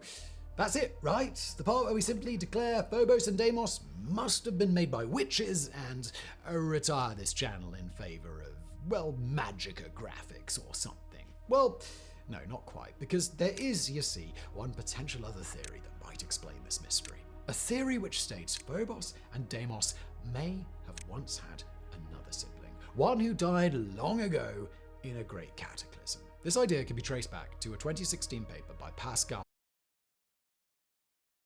that's it, right? The part where we simply declare Phobos and Deimos must have been made by witches and retire this channel in favor of, well, Magica graphics or something. Well, no, not quite, because there is, you see, one potential other theory that might explain this mystery. A theory which states Phobos and Deimos may have once had another sibling, one who died long ago in a great cataclysm. This idea can be traced back to a 2016 paper by Pascal